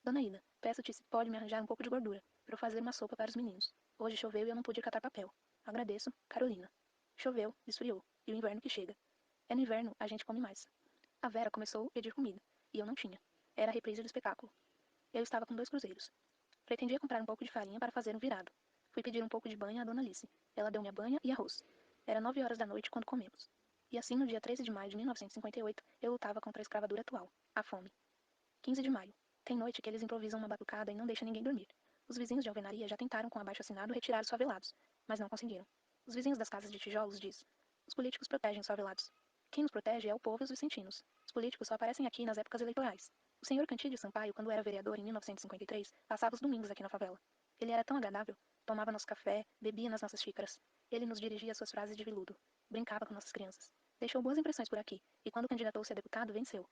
Dona Ida, peço-te se pode me arranjar um pouco de gordura, para eu fazer uma sopa para os meninos. Hoje choveu e eu não pude catar papel. Agradeço, Carolina. Choveu, esfriou, e o inverno que chega. É no inverno a gente come mais. A Vera começou a pedir comida, e eu não tinha. Era a reprise do espetáculo. Eu estava com 2 cruzeiros. Pretendia comprar um pouco de farinha para fazer um virado. Fui pedir um pouco de banha à Dona Alice. Ela deu-me a banha e arroz. Era 9 horas da noite quando comemos. E assim, no dia 13 de maio de 1958, eu lutava contra a escravatura atual, a fome. 15 de maio. Tem noite que eles improvisam uma batucada e não deixam ninguém dormir. Os vizinhos de alvenaria já tentaram com abaixo-assinado retirar os favelados, mas não conseguiram. Os vizinhos das casas de tijolos diz: os políticos protegem os favelados. Quem nos protege é o povo e os vicentinos. Os políticos só aparecem aqui nas épocas eleitorais. O senhor Cantídio Sampaio, quando era vereador em 1953, passava os domingos aqui na favela. Ele era tão agradável, tomava nosso café, bebia nas nossas xícaras. Ele nos dirigia suas frases de veludo. Brincava com nossas crianças. Deixou boas impressões por aqui, e quando candidatou-se a deputado, venceu.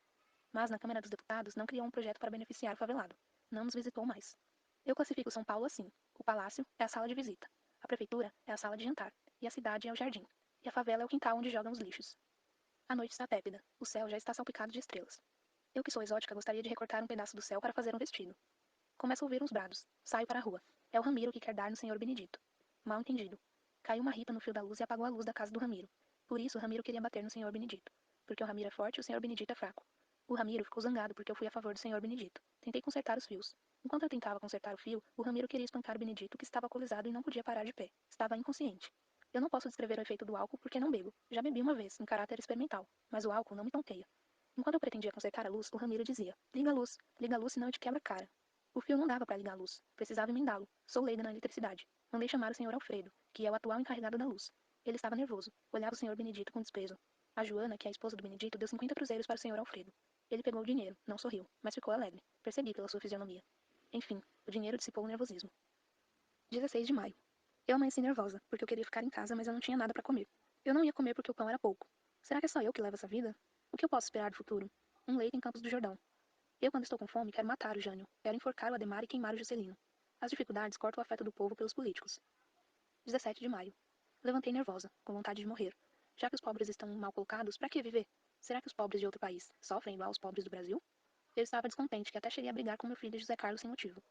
Mas na Câmara dos Deputados não criou um projeto para beneficiar o favelado. Não nos visitou mais. Eu classifico São Paulo assim. O palácio é a sala de visita. A prefeitura é a sala de jantar. E a cidade é o jardim. E a favela é o quintal onde jogam os lixos. A noite está tépida. O céu já está salpicado de estrelas. Eu que sou exótica gostaria de recortar um pedaço do céu para fazer um vestido. Começo a ouvir uns brados. Saio para a rua. É o Ramiro que quer dar no senhor Benedito. Mal entendido. Caiu uma ripa no fio da luz e apagou a luz da casa do Ramiro. Por isso o Ramiro queria bater no senhor Benedito. Porque o Ramiro é forte e o senhor Benedito é fraco. O Ramiro ficou zangado porque eu fui a favor do senhor Benedito. Tentei consertar os fios. Enquanto eu tentava consertar o fio, o Ramiro queria espancar o Benedito, que estava alcoolizado e não podia parar de pé. Estava inconsciente. Eu não posso descrever o efeito do álcool porque não bebo. Já bebi uma vez, em caráter experimental. Mas o álcool não me tonteia. Enquanto eu pretendia consertar a luz, o Ramiro dizia: liga a luz, senão eu te quebro a cara. O fio não dava para ligar a luz. Precisava emendá-lo. Sou leiga na eletricidade. Mandei chamar o senhor Alfredo, que é o atual encarregado da luz. Ele estava nervoso. Olhava o senhor Benedito com desprezo. A Joana, que é a esposa do Benedito, deu 50 cruzeiros para o senhor Alfredo. Ele pegou o dinheiro, não sorriu, mas ficou alegre. Percebi pela sua fisionomia. Enfim, o dinheiro dissipou o nervosismo. 16 de maio. Eu amanheci nervosa, porque eu queria ficar em casa, mas eu não tinha nada para comer. Eu não ia comer porque o pão era pouco. Será que é só eu que levo essa vida? O que eu posso esperar do futuro? Um leito em Campos do Jordão. Eu, quando estou com fome, quero matar o Jânio. Quero enforcar o Ademar e queimar o Juscelino. As dificuldades cortam o afeto do povo pelos políticos. 17 de maio. Levantei nervosa, com vontade de morrer. Já que os pobres estão mal colocados, para que viver? Será que os pobres de outro país sofrem igual os pobres do Brasil? Eu estava descontente que até cheguei a brigar com meu filho José Carlos sem motivo.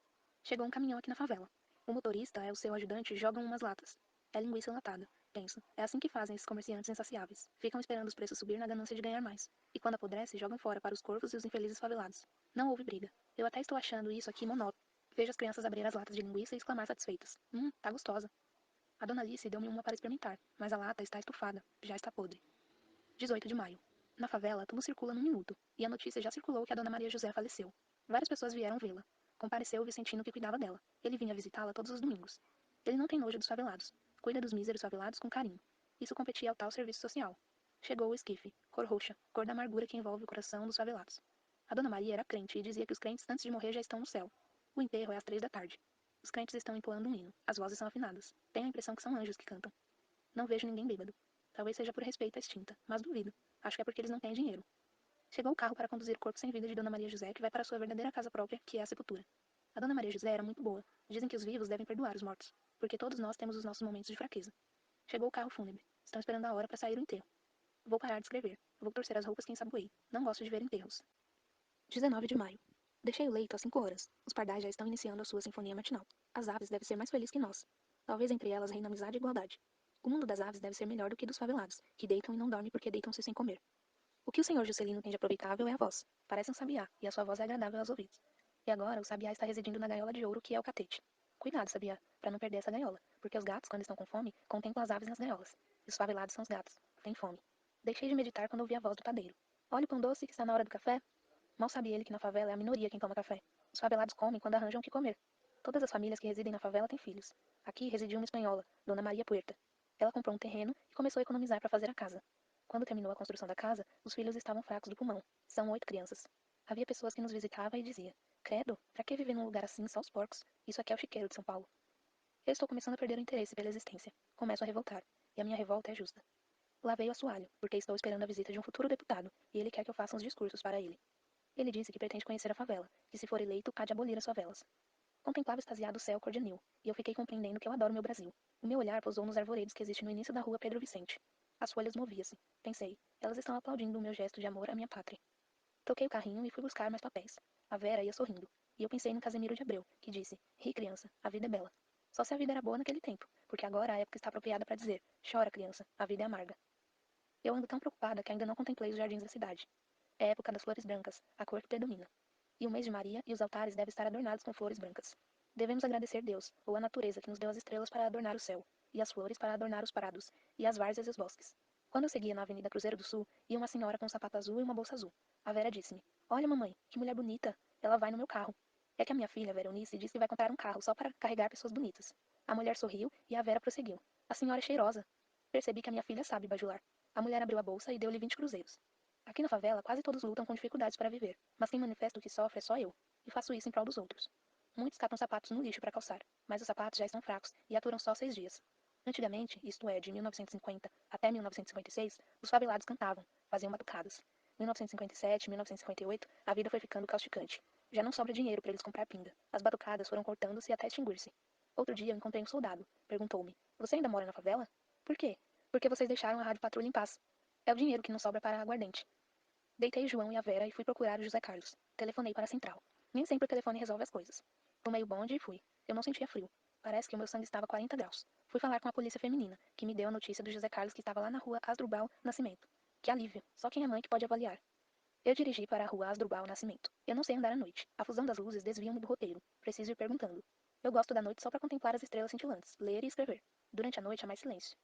Chegou um caminhão aqui na favela. O motorista é o seu ajudante e jogam umas latas. É linguiça enlatada. Penso, é assim que fazem esses comerciantes insaciáveis. Ficam esperando os preços subir na ganância de ganhar mais. E quando apodrece, jogam fora para os corvos e os infelizes favelados. Não houve briga. Eu até estou achando isso aqui monótono. Vejo as crianças abrir as latas de linguiça e exclamar satisfeitas. Tá gostosa. A dona Alice deu-me uma para experimentar, mas a lata está estufada, já está podre. 18 de maio. Na favela, tudo circula num minuto, e a notícia já circulou que a dona Maria José faleceu. Várias pessoas vieram vê-la. Compareceu o Vicentino que cuidava dela. Ele vinha visitá-la todos os domingos. Ele não tem nojo dos favelados. Cuida dos míseros favelados com carinho. Isso competia ao tal serviço social. Chegou o esquife, cor roxa, cor da amargura que envolve o coração dos favelados. A dona Maria era crente e dizia que os crentes antes de morrer já estão no céu. O enterro é às 3 da tarde. Os crentes estão entoando um hino. As vozes são afinadas. Tenho a impressão que são anjos que cantam. Não vejo ninguém bêbado. Talvez seja por respeito à extinta, mas duvido. Acho que é porque eles não têm dinheiro. Chegou o carro para conduzir o corpo sem vida de Dona Maria José, que vai para sua verdadeira casa própria, que é a sepultura. A Dona Maria José era muito boa. Dizem que os vivos devem perdoar os mortos, porque todos nós temos os nossos momentos de fraqueza. Chegou o carro fúnebre. Estão esperando a hora para sair o enterro. Vou parar de escrever. Vou torcer as roupas que ensaboei. Não gosto de ver enterros. 19 de maio. Deixei o leito às 5 horas. Os pardais já estão iniciando a sua sinfonia matinal. As aves devem ser mais felizes que nós. Talvez entre elas reina amizade e igualdade. O mundo das aves deve ser melhor do que dos favelados, que deitam e não dormem porque deitam-se sem comer. O que o senhor Juscelino tem de aproveitável é a voz. Parece um sabiá, e a sua voz é agradável aos ouvidos. E agora o sabiá está residindo na gaiola de ouro que é o catete. Cuidado, sabiá, para não perder essa gaiola, porque os gatos, quando estão com fome, contemplam as aves nas gaiolas. E os favelados são os gatos. Têm fome. Deixei de meditar quando ouvi a voz do padeiro. Olha o pão doce que está na hora do café. Mal sabe ele que na favela é a minoria quem toma café. Os favelados comem quando arranjam o que comer. Todas as famílias que residem na favela têm filhos. Aqui residia uma espanhola, Dona Maria Puerta. Ela comprou um terreno e começou a economizar para fazer a casa. Quando terminou a construção da casa, os filhos estavam fracos do pulmão. São 8 crianças. Havia pessoas que nos visitavam e dizia: Credo, pra que viver num lugar assim só os porcos? Isso aqui é o chiqueiro de São Paulo. Eu estou começando a perder o interesse pela existência. Começo a revoltar. E a minha revolta é justa. Lá veio o assoalho, porque estou esperando a visita de um futuro deputado, e ele quer que eu faça uns discursos para ele. Ele disse que pretende conhecer a favela, que se for eleito, há de abolir as favelas. Contemplava extasiado o céu cor de anil, e eu fiquei compreendendo que eu adoro meu Brasil. O meu olhar pousou nos arvoredos que existem no início da rua Pedro Vicente. As folhas moviam-se. Pensei, elas estão aplaudindo o meu gesto de amor à minha pátria. Toquei o carrinho e fui buscar mais papéis. A Vera ia sorrindo, e eu pensei no Casemiro de Abreu, que disse, ri, criança, a vida é bela. Só se a vida era boa naquele tempo, porque agora a época está apropriada para dizer, chora, criança, a vida é amarga. Eu ando tão preocupada que ainda não contemplei os jardins da cidade. É época das flores brancas, a cor que predomina. E o mês de Maria e os altares devem estar adornados com flores brancas. Devemos agradecer Deus, ou a natureza que nos deu as estrelas para adornar o céu, e as flores para adornar os prados, e as várzeas e os bosques. Quando eu seguia na Avenida Cruzeiro do Sul, ia uma senhora com um sapato azul e uma bolsa azul. A Vera disse-me, olha mamãe, que mulher bonita, ela vai no meu carro. É que a minha filha, Veronice, disse que vai comprar um carro só para carregar pessoas bonitas. A mulher sorriu e a Vera prosseguiu. A senhora é cheirosa. Percebi que a minha filha sabe bajular. A mulher abriu a bolsa e deu-lhe 20 cruzeiros. Aqui na favela, quase todos lutam com dificuldades para viver, mas quem manifesta o que sofre é só eu, e faço isso em prol dos outros. Muitos catam sapatos no lixo para calçar, mas os sapatos já estão fracos e aturam só 6 dias. Antigamente, isto é, de 1950 até 1956, os favelados cantavam, faziam batucadas. 1957, 1958, a vida foi ficando causticante. Já não sobra dinheiro para eles comprar pinga. As batucadas foram cortando-se até extinguir-se. Outro dia eu encontrei um soldado. Perguntou-me: Você ainda mora na favela? Por quê? Porque vocês deixaram a rádio patrulha em paz. É o dinheiro que não sobra para a aguardente. Deitei o João e a Vera e fui procurar o José Carlos. Telefonei para a central. Nem sempre o telefone resolve as coisas. Tomei o bonde e fui. Eu não sentia frio. Parece que o meu sangue estava a 40 graus. Fui falar com a polícia feminina, que me deu a notícia do José Carlos que estava lá na rua Asdrubal Nascimento. Que alívio. Só quem é mãe que pode avaliar. Eu dirigi para a rua Asdrubal Nascimento. Eu não sei andar à noite. A fusão das luzes desvia-me do roteiro. Preciso ir perguntando. Eu gosto da noite só para contemplar as estrelas cintilantes, ler e escrever. Durante a noite há mais silêncio.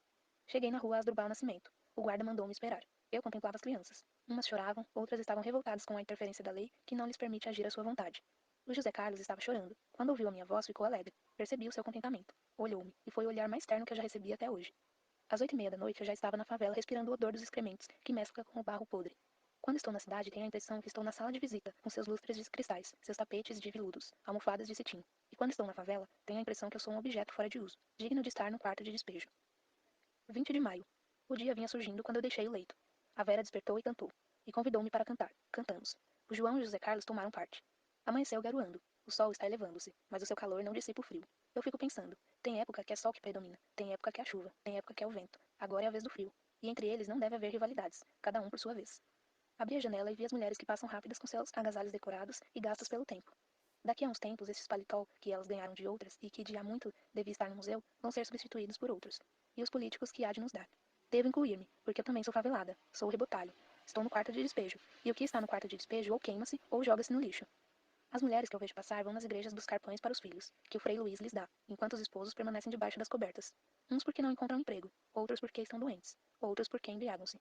Cheguei na rua Asdrubal Nascimento. O guarda mandou-me esperar. Eu contemplava as crianças. Umas choravam, outras estavam revoltadas com a interferência da lei que não lhes permite agir à sua vontade. O José Carlos estava chorando. Quando ouviu a minha voz, ficou alegre. Percebi o seu contentamento. Olhou-me, e foi o olhar mais terno que eu já recebi até hoje. Às 8h30 da noite, eu já estava na favela respirando o odor dos excrementos, que mescla com o barro podre. Quando estou na cidade, tenho a impressão que estou na sala de visita, com seus lustres de cristais, seus tapetes de veludos, almofadas de cetim. E quando estou na favela, tenho a impressão que eu sou um objeto fora de uso, digno de estar no quarto de despejo. 20 de maio. O dia vinha surgindo quando eu deixei o leito. A Vera despertou e cantou, e convidou-me para cantar. Cantamos. O João e o José Carlos tomaram parte. Amanheceu garoando. O sol está elevando-se, mas o seu calor não dissipa o frio. Eu fico pensando, tem época que é sol que predomina, tem época que é a chuva, tem época que é o vento, agora é a vez do frio. E entre eles não deve haver rivalidades, cada um por sua vez. Abri a janela e vi as mulheres que passam rápidas com seus agasalhos decorados e gastos pelo tempo. Daqui a uns tempos, esses paletó que elas ganharam de outras e que de há muito devia estar no museu, vão ser substituídos por outros. E os políticos que há de nos dar. Devo incluir-me, porque eu também sou favelada, sou o rebotalho. Estou no quarto de despejo, e o que está no quarto de despejo ou queima-se ou joga-se no lixo. As mulheres que eu vejo passar vão nas igrejas buscar pães para os filhos, que o Frei Luís lhes dá, enquanto os esposos permanecem debaixo das cobertas. Uns porque não encontram emprego, outros porque estão doentes, outros porque embriagam-se.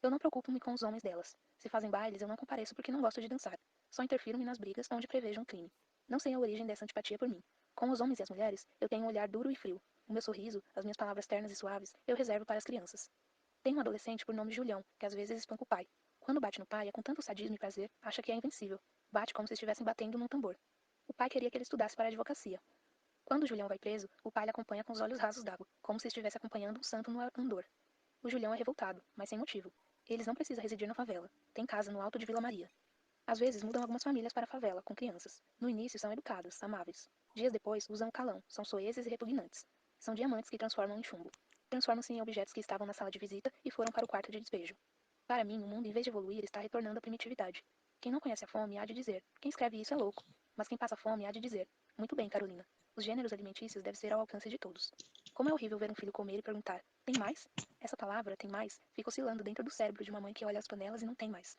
Eu não preocupo-me com os homens delas. Se fazem bailes, eu não compareço porque não gosto de dançar. Só interfiro-me nas brigas onde prevejo um crime. Não sei a origem dessa antipatia por mim. Com os homens e as mulheres, eu tenho um olhar duro e frio. O meu sorriso, as minhas palavras ternas e suaves, eu reservo para as crianças. Tenho um adolescente por nome Julião, que às vezes espanca o pai. Quando bate no pai, é com tanto sadismo e prazer, acha que é invencível. Bate como se estivessem batendo num tambor. O pai queria que ele estudasse para a advocacia. Quando Julião vai preso, o pai lhe acompanha com os olhos rasos d'água, como se estivesse acompanhando um santo no andor. O Julião é revoltado, mas sem motivo. Eles não precisam residir na favela. Tem casa no alto de Vila Maria. Às vezes mudam algumas famílias para a favela, com crianças. No início são educadas, amáveis. Dias depois usam o calão, são soezes e repugnantes. São diamantes que transformam em chumbo. Transformam-se em objetos que estavam na sala de visita e foram para o quarto de despejo. Para mim, o mundo, em vez de evoluir, está retornando à primitividade. Quem não conhece a fome há de dizer, quem escreve isso é louco. Mas quem passa fome há de dizer, muito bem, Carolina. Os gêneros alimentícios devem ser ao alcance de todos. Como é horrível ver um filho comer e perguntar, tem mais? Essa palavra, tem mais, fica oscilando dentro do cérebro de uma mãe que olha as panelas e não tem mais.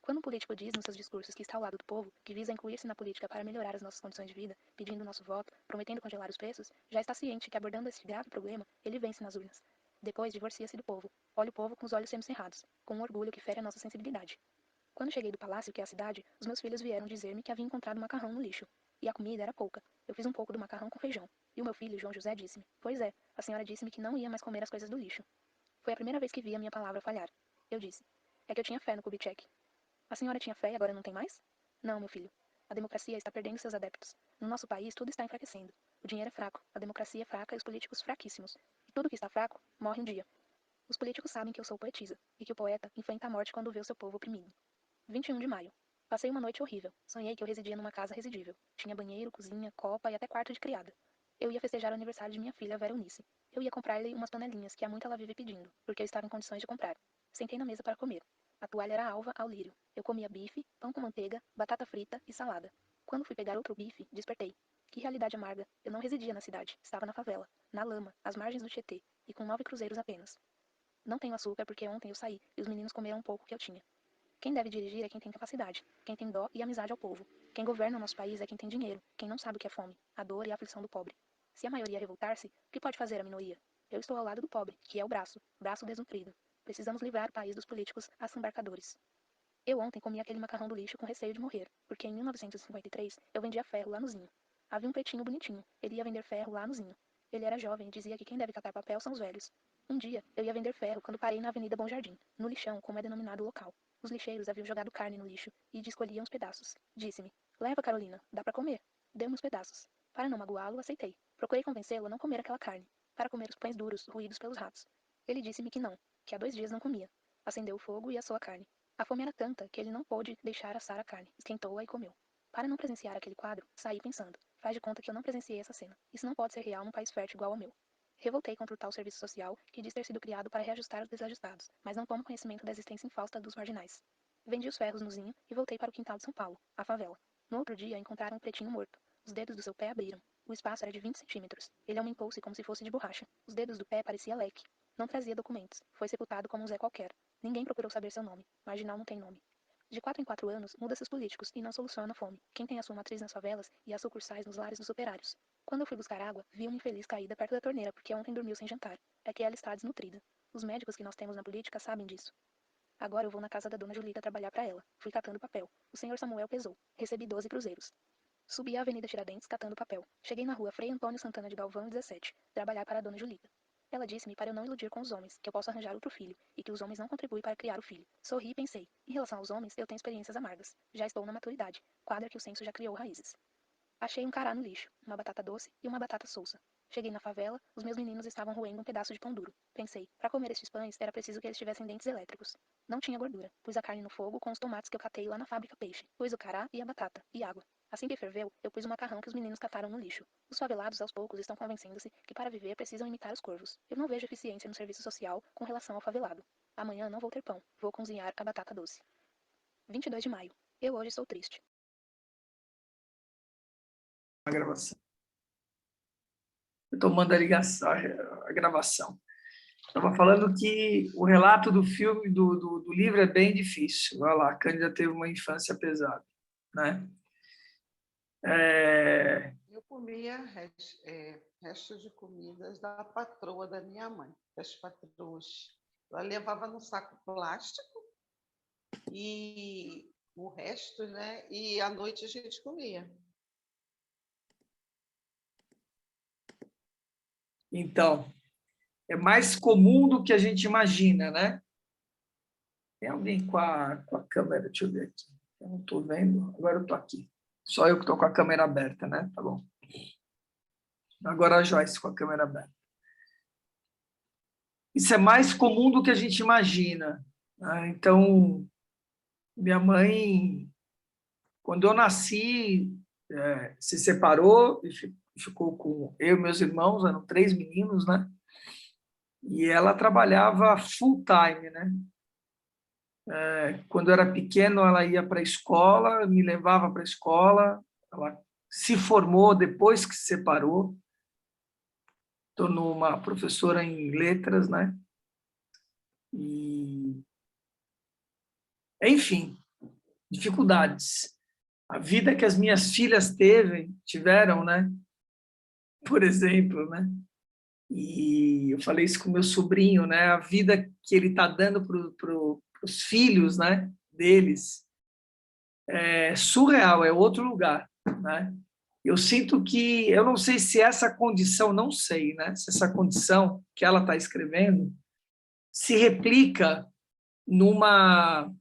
Quando um político diz nos seus discursos que está ao lado do povo, que visa incluir-se na política para melhorar as nossas condições de vida, pedindo o nosso voto, prometendo congelar os preços, já está ciente que abordando esse grave problema, ele vence nas urnas. Depois divorcia-se do povo. Olha o povo com os olhos semicerrados, com um orgulho que fere a nossa sensibilidade. Quando cheguei do palácio, que é a cidade, os meus filhos vieram dizer-me que havia encontrado macarrão no lixo. E a comida era pouca. Eu fiz um pouco do macarrão com feijão. E o meu filho, João José, disse-me: Pois é, a senhora disse-me que não ia mais comer as coisas do lixo. Foi a primeira vez que vi a minha palavra falhar. Eu disse: É que eu tinha fé no Kubitschek. A senhora tinha fé e agora não tem mais? Não, meu filho. A democracia está perdendo seus adeptos. No nosso país, tudo está enfraquecendo. O dinheiro é fraco, a democracia é fraca e os políticos fraquíssimos. E tudo que está fraco morre um dia. Os políticos sabem que eu sou poetisa e que o poeta enfrenta a morte quando vê o seu povo oprimido. 21 de maio. Passei uma noite horrível. Sonhei que eu residia numa casa residível. Tinha banheiro, cozinha, copa e até quarto de criada. Eu ia festejar o aniversário de minha filha, Vera Eunice. Eu ia comprar-lhe umas panelinhas que há muito ela vive pedindo, porque eu estava em condições de comprar. Sentei na mesa para comer. A toalha era alva ao lírio. Eu comia bife, pão com manteiga, batata frita e salada. Quando fui pegar outro bife, despertei. Que realidade amarga. Eu não residia na cidade. Estava na favela, na lama, às margens do Tietê, e com 9 cruzeiros apenas. Não tenho açúcar porque ontem eu saí e os meninos comeram um pouco que eu tinha. Quem deve dirigir é quem tem capacidade, quem tem dó e amizade ao povo. Quem governa o nosso país é quem tem dinheiro, quem não sabe o que é fome, a dor e a aflição do pobre. Se a maioria revoltar-se, o que pode fazer a minoria? Eu estou ao lado do pobre, que é o braço, braço desnutrido. Precisamos livrar o país dos políticos assambarcadores. Eu ontem comi aquele macarrão do lixo com receio de morrer, porque em 1953 eu vendia ferro lá no Zinho. Havia um pretinho bonitinho, ele ia vender ferro lá no Zinho. Ele era jovem e dizia que quem deve catar papel são os velhos. Um dia, eu ia vender ferro quando parei na Avenida Bom Jardim, no lixão, como é denominado o local. Os lixeiros haviam jogado carne no lixo e escolhiam os pedaços. Disse-me: Leva, Carolina, dá para comer. Deu-me os pedaços. Para não magoá-lo, aceitei. Procurei convencê-lo a não comer aquela carne, para comer os pães duros, roídos pelos ratos. Ele disse-me que não, que há 2 dias não comia. Acendeu o fogo e assou a carne. A fome era tanta que ele não pôde deixar assar a carne, esquentou-a e comeu. Para não presenciar aquele quadro, saí pensando: faz de conta que eu não presenciei essa cena. Isso não pode ser real num país fértil igual ao meu. Revoltei contra o tal serviço social que diz ter sido criado para reajustar os desajustados, mas não toma conhecimento da existência infausta dos marginais. Vendi os ferros no Zinho e voltei para o quintal de São Paulo, a favela. No outro dia, encontraram um pretinho morto. Os dedos do seu pé abriram. O espaço era de 20 centímetros. Ele aumentou-se como se fosse de borracha. Os dedos do pé parecia leque. Não trazia documentos. Foi sepultado como um Zé qualquer. Ninguém procurou saber seu nome. Marginal não tem nome. De 4 em 4 anos, muda seus políticos e não soluciona a fome. Quem tem a sua matriz nas favelas e as sucursais nos lares dos operários. Quando eu fui buscar água, vi uma infeliz caída perto da torneira porque ontem dormiu sem jantar. É que ela está desnutrida. Os médicos que nós temos na política sabem disso. Agora eu vou na casa da dona Julita trabalhar para ela. Fui catando papel. O senhor Samuel pesou. Recebi 12 cruzeiros. Subi a Avenida Tiradentes catando papel. Cheguei na rua Frei Antônio Santana de Galvão, 17, trabalhar para a dona Julita. Ela disse-me para eu não iludir com os homens, que eu posso arranjar outro filho, e que os homens não contribuem para criar o filho. Sorri e pensei. Em relação aos homens, eu tenho experiências amargas. Já estou na maturidade. Quadra que o senso já criou raízes. Achei um cará no lixo, uma batata doce e uma batata solsa. Cheguei na favela, os meus meninos estavam roendo um pedaço de pão duro. Pensei, para comer estes pães era preciso que eles tivessem dentes elétricos. Não tinha gordura. Pus a carne no fogo com os tomates que eu catei lá na fábrica peixe. Pus o cará e a batata, e água. Assim que ferveu, eu pus o macarrão que os meninos cataram no lixo. Os favelados, aos poucos, estão convencendo-se que para viver precisam imitar os corvos. Eu não vejo eficiência no serviço social com relação ao favelado. Amanhã não vou ter pão. Vou cozinhar a batata doce. 22 de maio. Eu hoje sou triste. A gravação. Eu estou mandando a gravação. Estava falando que o relato do filme, do livro, é bem difícil. Olha lá, a Cândida teve uma infância pesada, né? Eu comia restos de comidas da patroa da minha mãe, das patroas. Ela levava num saco plástico e o resto, né? E à noite a gente comia. Então, é mais comum do que a gente imagina, né? Tem alguém com a câmera? Deixa eu ver aqui. Eu não estou vendo. Agora eu estou aqui. Só eu que estou com a câmera aberta, né? Tá bom. Agora a Joyce com a câmera aberta. Isso é mais comum do que a gente imagina, né? Então, minha mãe, quando eu nasci, se separou e ficou com eu e meus irmãos, eram 3 meninos, né? E ela trabalhava full time, né? Quando eu era pequeno, ela ia para a escola, me levava para a escola, ela se formou depois que se separou, tornou uma professora em letras, né? E, enfim, dificuldades. A vida que as minhas filhas tiveram, né? Por exemplo, né? E eu falei isso com meu sobrinho, né? A vida que ele está dando para os filhos, né? Deles é surreal, é outro lugar, né? Eu sinto que, eu não sei se essa condição, não sei, né? Se essa condição que ela está escrevendo se replica numa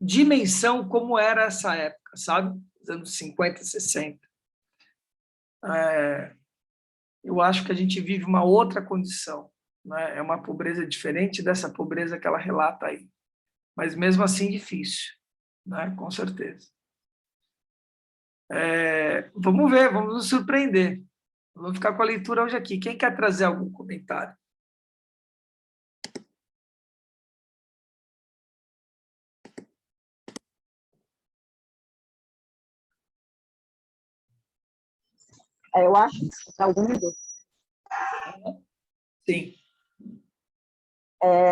dimensão como era essa época, sabe? Os anos 50, 60. Eu acho que a gente vive uma outra condição, né? É uma pobreza diferente dessa pobreza que ela relata aí. Mas, mesmo assim, difícil, né? Com certeza. Vamos ver, vamos nos surpreender. Vamos ficar com a leitura hoje aqui. Quem quer trazer algum comentário? Eu acho que para algumas, Sim.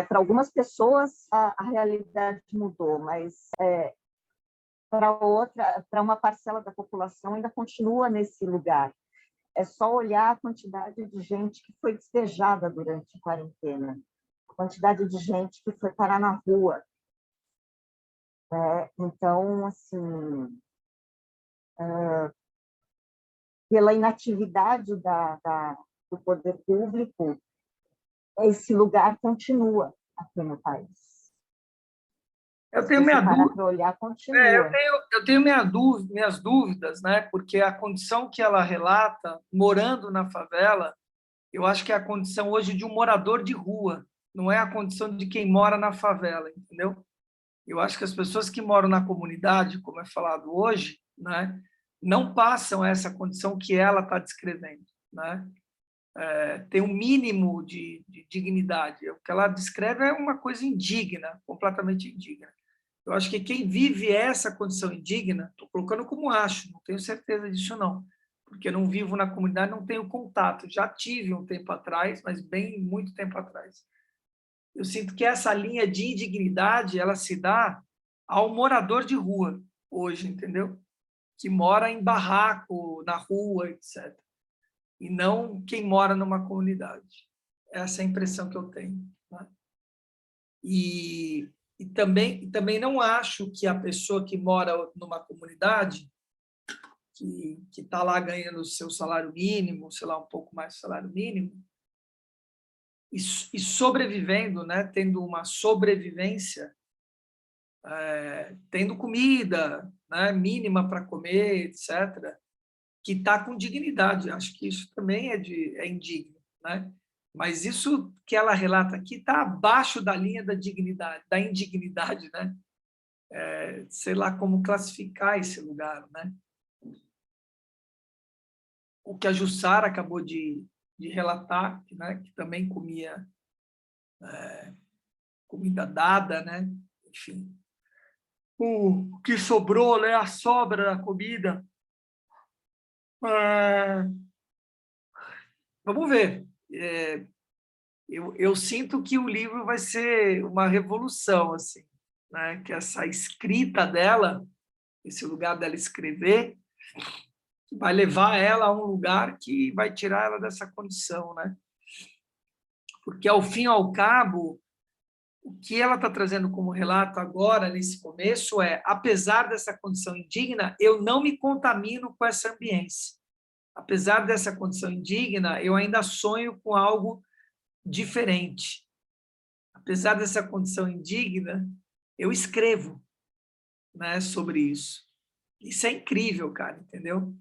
para algumas pessoas a realidade mudou, mas para uma parcela da população ainda continua nesse lugar. É só olhar a quantidade de gente que foi despejada durante a quarentena, a quantidade de gente que foi parar na rua. Né? Então, assim, pela inatividade do poder público, esse lugar continua aqui no país. Eu tenho minha dúvida. Para olhar, continua. Eu tenho minhas dúvidas, né? Porque a condição que ela relata, morando na favela, eu acho que é a condição hoje de um morador de rua, não é a condição de quem mora na favela, entendeu? Eu acho que as pessoas que moram na comunidade, como é falado hoje, né, não passam essa condição que ela está descrevendo, né? Tem um mínimo de dignidade. O que ela descreve é uma coisa indigna, completamente indigna. Eu acho que quem vive essa condição indigna, estou colocando como acho, não tenho certeza disso não, porque não vivo na comunidade, não tenho contato. Já tive um tempo atrás, mas bem muito tempo atrás. Eu sinto que essa linha de indignidade, ela se dá ao morador de rua hoje, entendeu? Que mora em barraco, na rua, etc. E não quem mora numa comunidade. Essa é a impressão que eu tenho, né? E também não acho que a pessoa que mora numa comunidade, que está lá ganhando o seu salário mínimo, sei lá, um pouco mais do salário mínimo, e sobrevivendo, né, tendo uma sobrevivência, tendo comida, né, mínima para comer, etc., que está com dignidade. Acho que isso também é indigno, né? Mas isso que ela relata aqui está abaixo da linha da dignidade, da indignidade, né? sei lá como classificar esse lugar, né? O que a Jussara acabou de relatar, né? Que também comia comida dada, né? Enfim, o que sobrou, né? A sobra da comida. Vamos ver. Eu sinto que o livro vai ser uma revolução, assim, né? Que essa escrita dela, esse lugar dela escrever, vai levar ela a um lugar que vai tirar ela dessa condição, né? Porque, ao fim e ao cabo, o que ela está trazendo como relato agora, nesse começo, apesar dessa condição indigna, eu não me contamino com essa ambiência. Apesar dessa condição indigna, eu ainda sonho com algo diferente. Apesar dessa condição indigna, eu escrevo, né, sobre isso. Isso é incrível, cara, entendeu?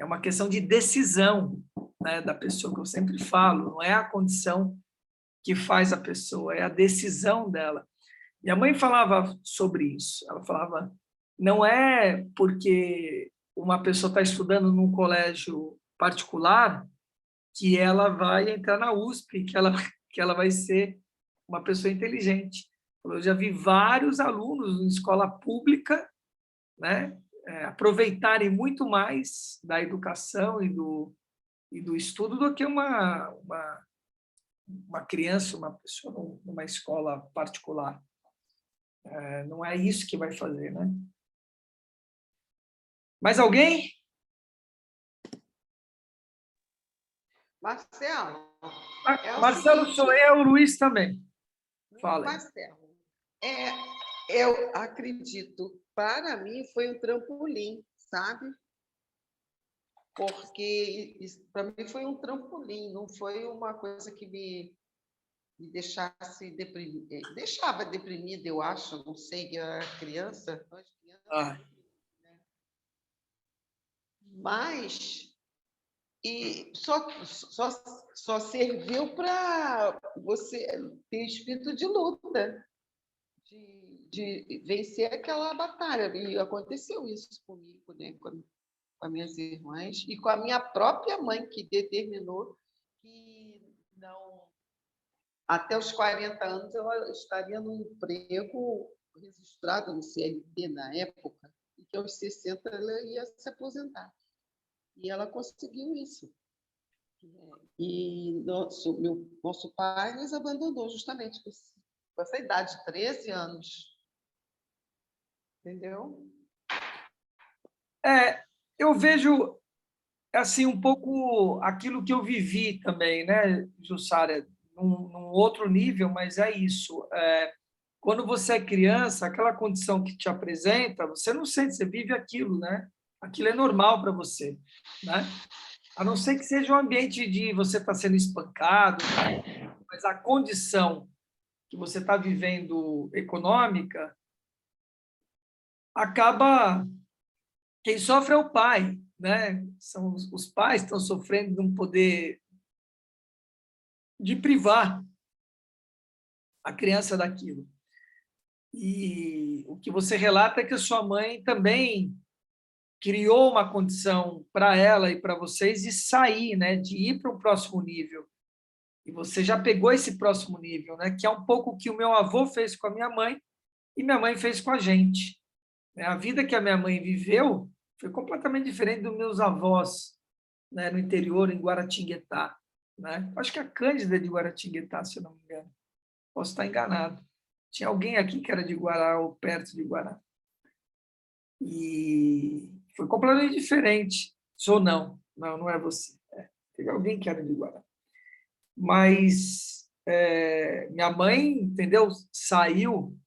É uma questão de decisão, né, da pessoa, que eu sempre falo, não é a condição que faz a pessoa, é a decisão dela. Minha mãe falava sobre isso, ela falava, não é porque uma pessoa está estudando num colégio particular que ela vai entrar na USP, que ela vai ser uma pessoa inteligente. Eu já vi vários alunos em escola pública, né, aproveitarem muito mais da educação e do estudo do que uma criança, uma pessoa numa escola particular. Não é isso que vai fazer, né? Mais alguém? Marcelo, Marcelo, sou eu, o Luiz também. Fala. Marcelo, eu acredito, para mim foi um trampolim, sabe? Porque para mim foi um trampolim, não foi uma coisa que me deixasse deprimida. Deixava deprimida, eu acho, não sei, eu era criança. Mas só serviu para você ter espírito de luta, de vencer aquela batalha. E aconteceu isso comigo, né? Com as minhas irmãs e com a minha própria mãe, que determinou que não, até os 40 anos ela estaria no emprego registrado no CLT na época, e que aos 60 ela ia se aposentar. E ela conseguiu isso. E nosso pai nos abandonou justamente com essa idade, 13 anos. Entendeu? Eu vejo assim um pouco aquilo que eu vivi também, né, Jussara, num outro nível, mas é isso. Quando você é criança, aquela condição que te apresenta, você não sente, você vive aquilo, né? Aquilo é normal para você, né? A não ser que seja um ambiente de você estar sendo espancado, mas a condição que você está vivendo econômica acaba... Quem sofre é o pai, né? São os pais que estão sofrendo de um poder de privar a criança daquilo. E o que você relata é que a sua mãe também criou uma condição para ela e para vocês de sair, né? De ir para um próximo nível. E você já pegou esse próximo nível, né? Que é um pouco o que o meu avô fez com a minha mãe e minha mãe fez com a gente. A vida que a minha mãe viveu foi completamente diferente dos meus avós, né, no interior, em Guaratinguetá, né? Acho que a Cândida é de Guaratinguetá, se eu não me engano. Posso estar enganado. Tinha alguém aqui que era de Guará, ou perto de Guará. E foi completamente diferente. Sou não. Não é você. Teve alguém que era de Guará. Mas minha mãe, entendeu? Saiu,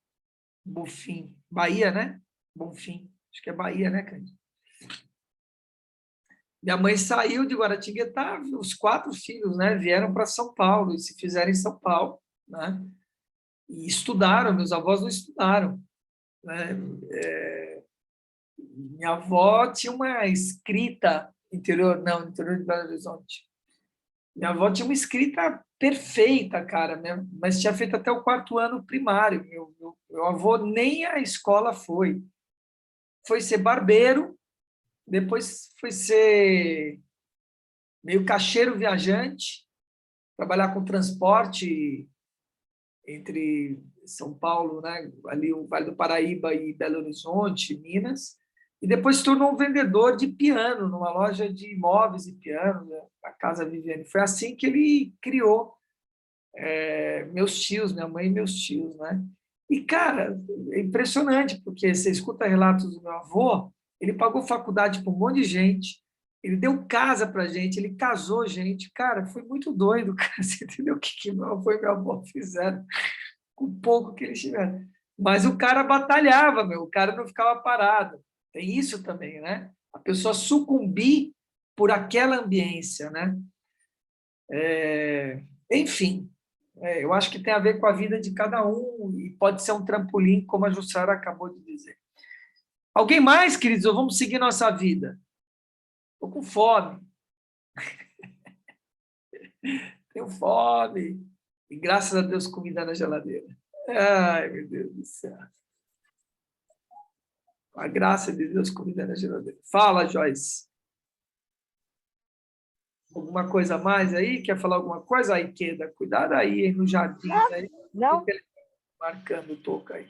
Bonfim, Bahia, né? Bonfim. Acho que é Bahia, né, Cândida? Minha mãe saiu de Guaratinguetá, os 4 filhos, né, vieram para São Paulo e se fizeram em São Paulo, né, e estudaram. Meus avós não estudaram, né. Minha avó tinha uma escrita interior de Belo Horizonte. Minha avó tinha uma escrita perfeita, cara, né, mas tinha feito até o 4º ano primário. Meu Meu avô nem à escola foi. Foi ser barbeiro, depois foi ser meio caixeiro viajante, trabalhar com transporte entre São Paulo, né, ali o Vale do Paraíba e Belo Horizonte, Minas, e depois se tornou um vendedor de piano numa loja de imóveis e pianos, né, a Casa Viviane. Foi assim que ele criou meus tios, minha mãe e meus tios, né? E, cara, é impressionante, porque você escuta relatos do meu avô, ele pagou faculdade para um monte de gente, ele deu casa para gente, ele casou gente. Cara, foi muito doido, cara. Você entendeu o que meu avô e meu avô fizeram com o pouco que eles tiveram? Mas o cara batalhava, meu, o cara não ficava parado. Tem isso também, né? A pessoa sucumbir por aquela ambiência, né? Enfim, eu acho que tem a ver com a vida de cada um e pode ser um trampolim, como a Jussara acabou de dizer. Alguém mais, queridos, ou vamos seguir nossa vida? Estou com fome. Tenho fome. E graças a Deus, comida na geladeira. Ai, meu Deus do céu. Com a graça de Deus, comida na geladeira. Fala, Joyce. Alguma coisa a mais aí? Quer falar alguma coisa? Aí, Queda, cuidado aí, hein, no jardim. Aí, Não? marcando o toco aí.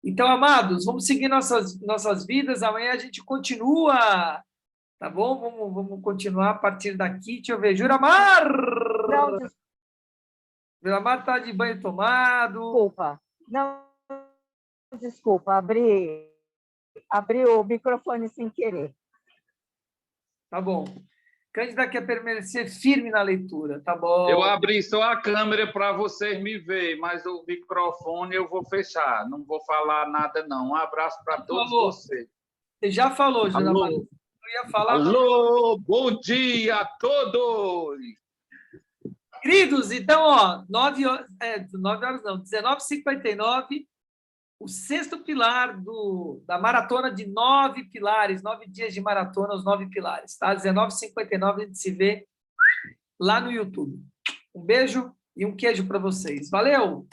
Então, amados, vamos seguir nossas vidas. Amanhã a gente continua, tá bom? Vamos continuar a partir daqui. Deixa eu ver. Juramar! Não, Juramar está de banho tomado. desculpa. Não, desculpa, abri o microfone sem querer. Tá bom. Cândida quer permanecer firme na leitura, tá bom? Eu abri só a câmera para vocês me verem, mas o microfone eu vou fechar. Não vou falar nada, não. Um abraço para todos vocês. Você já falou, Juramar. Alô, Eu ia falar. alô, bom dia a todos! Queridos, então, ó, 9 horas não, 19h59, o sexto pilar da maratona de 9 pilares, 9 dias de maratona, os 9 pilares, tá? 19h59 a gente se vê lá no YouTube. Um beijo e um queijo para vocês. Valeu!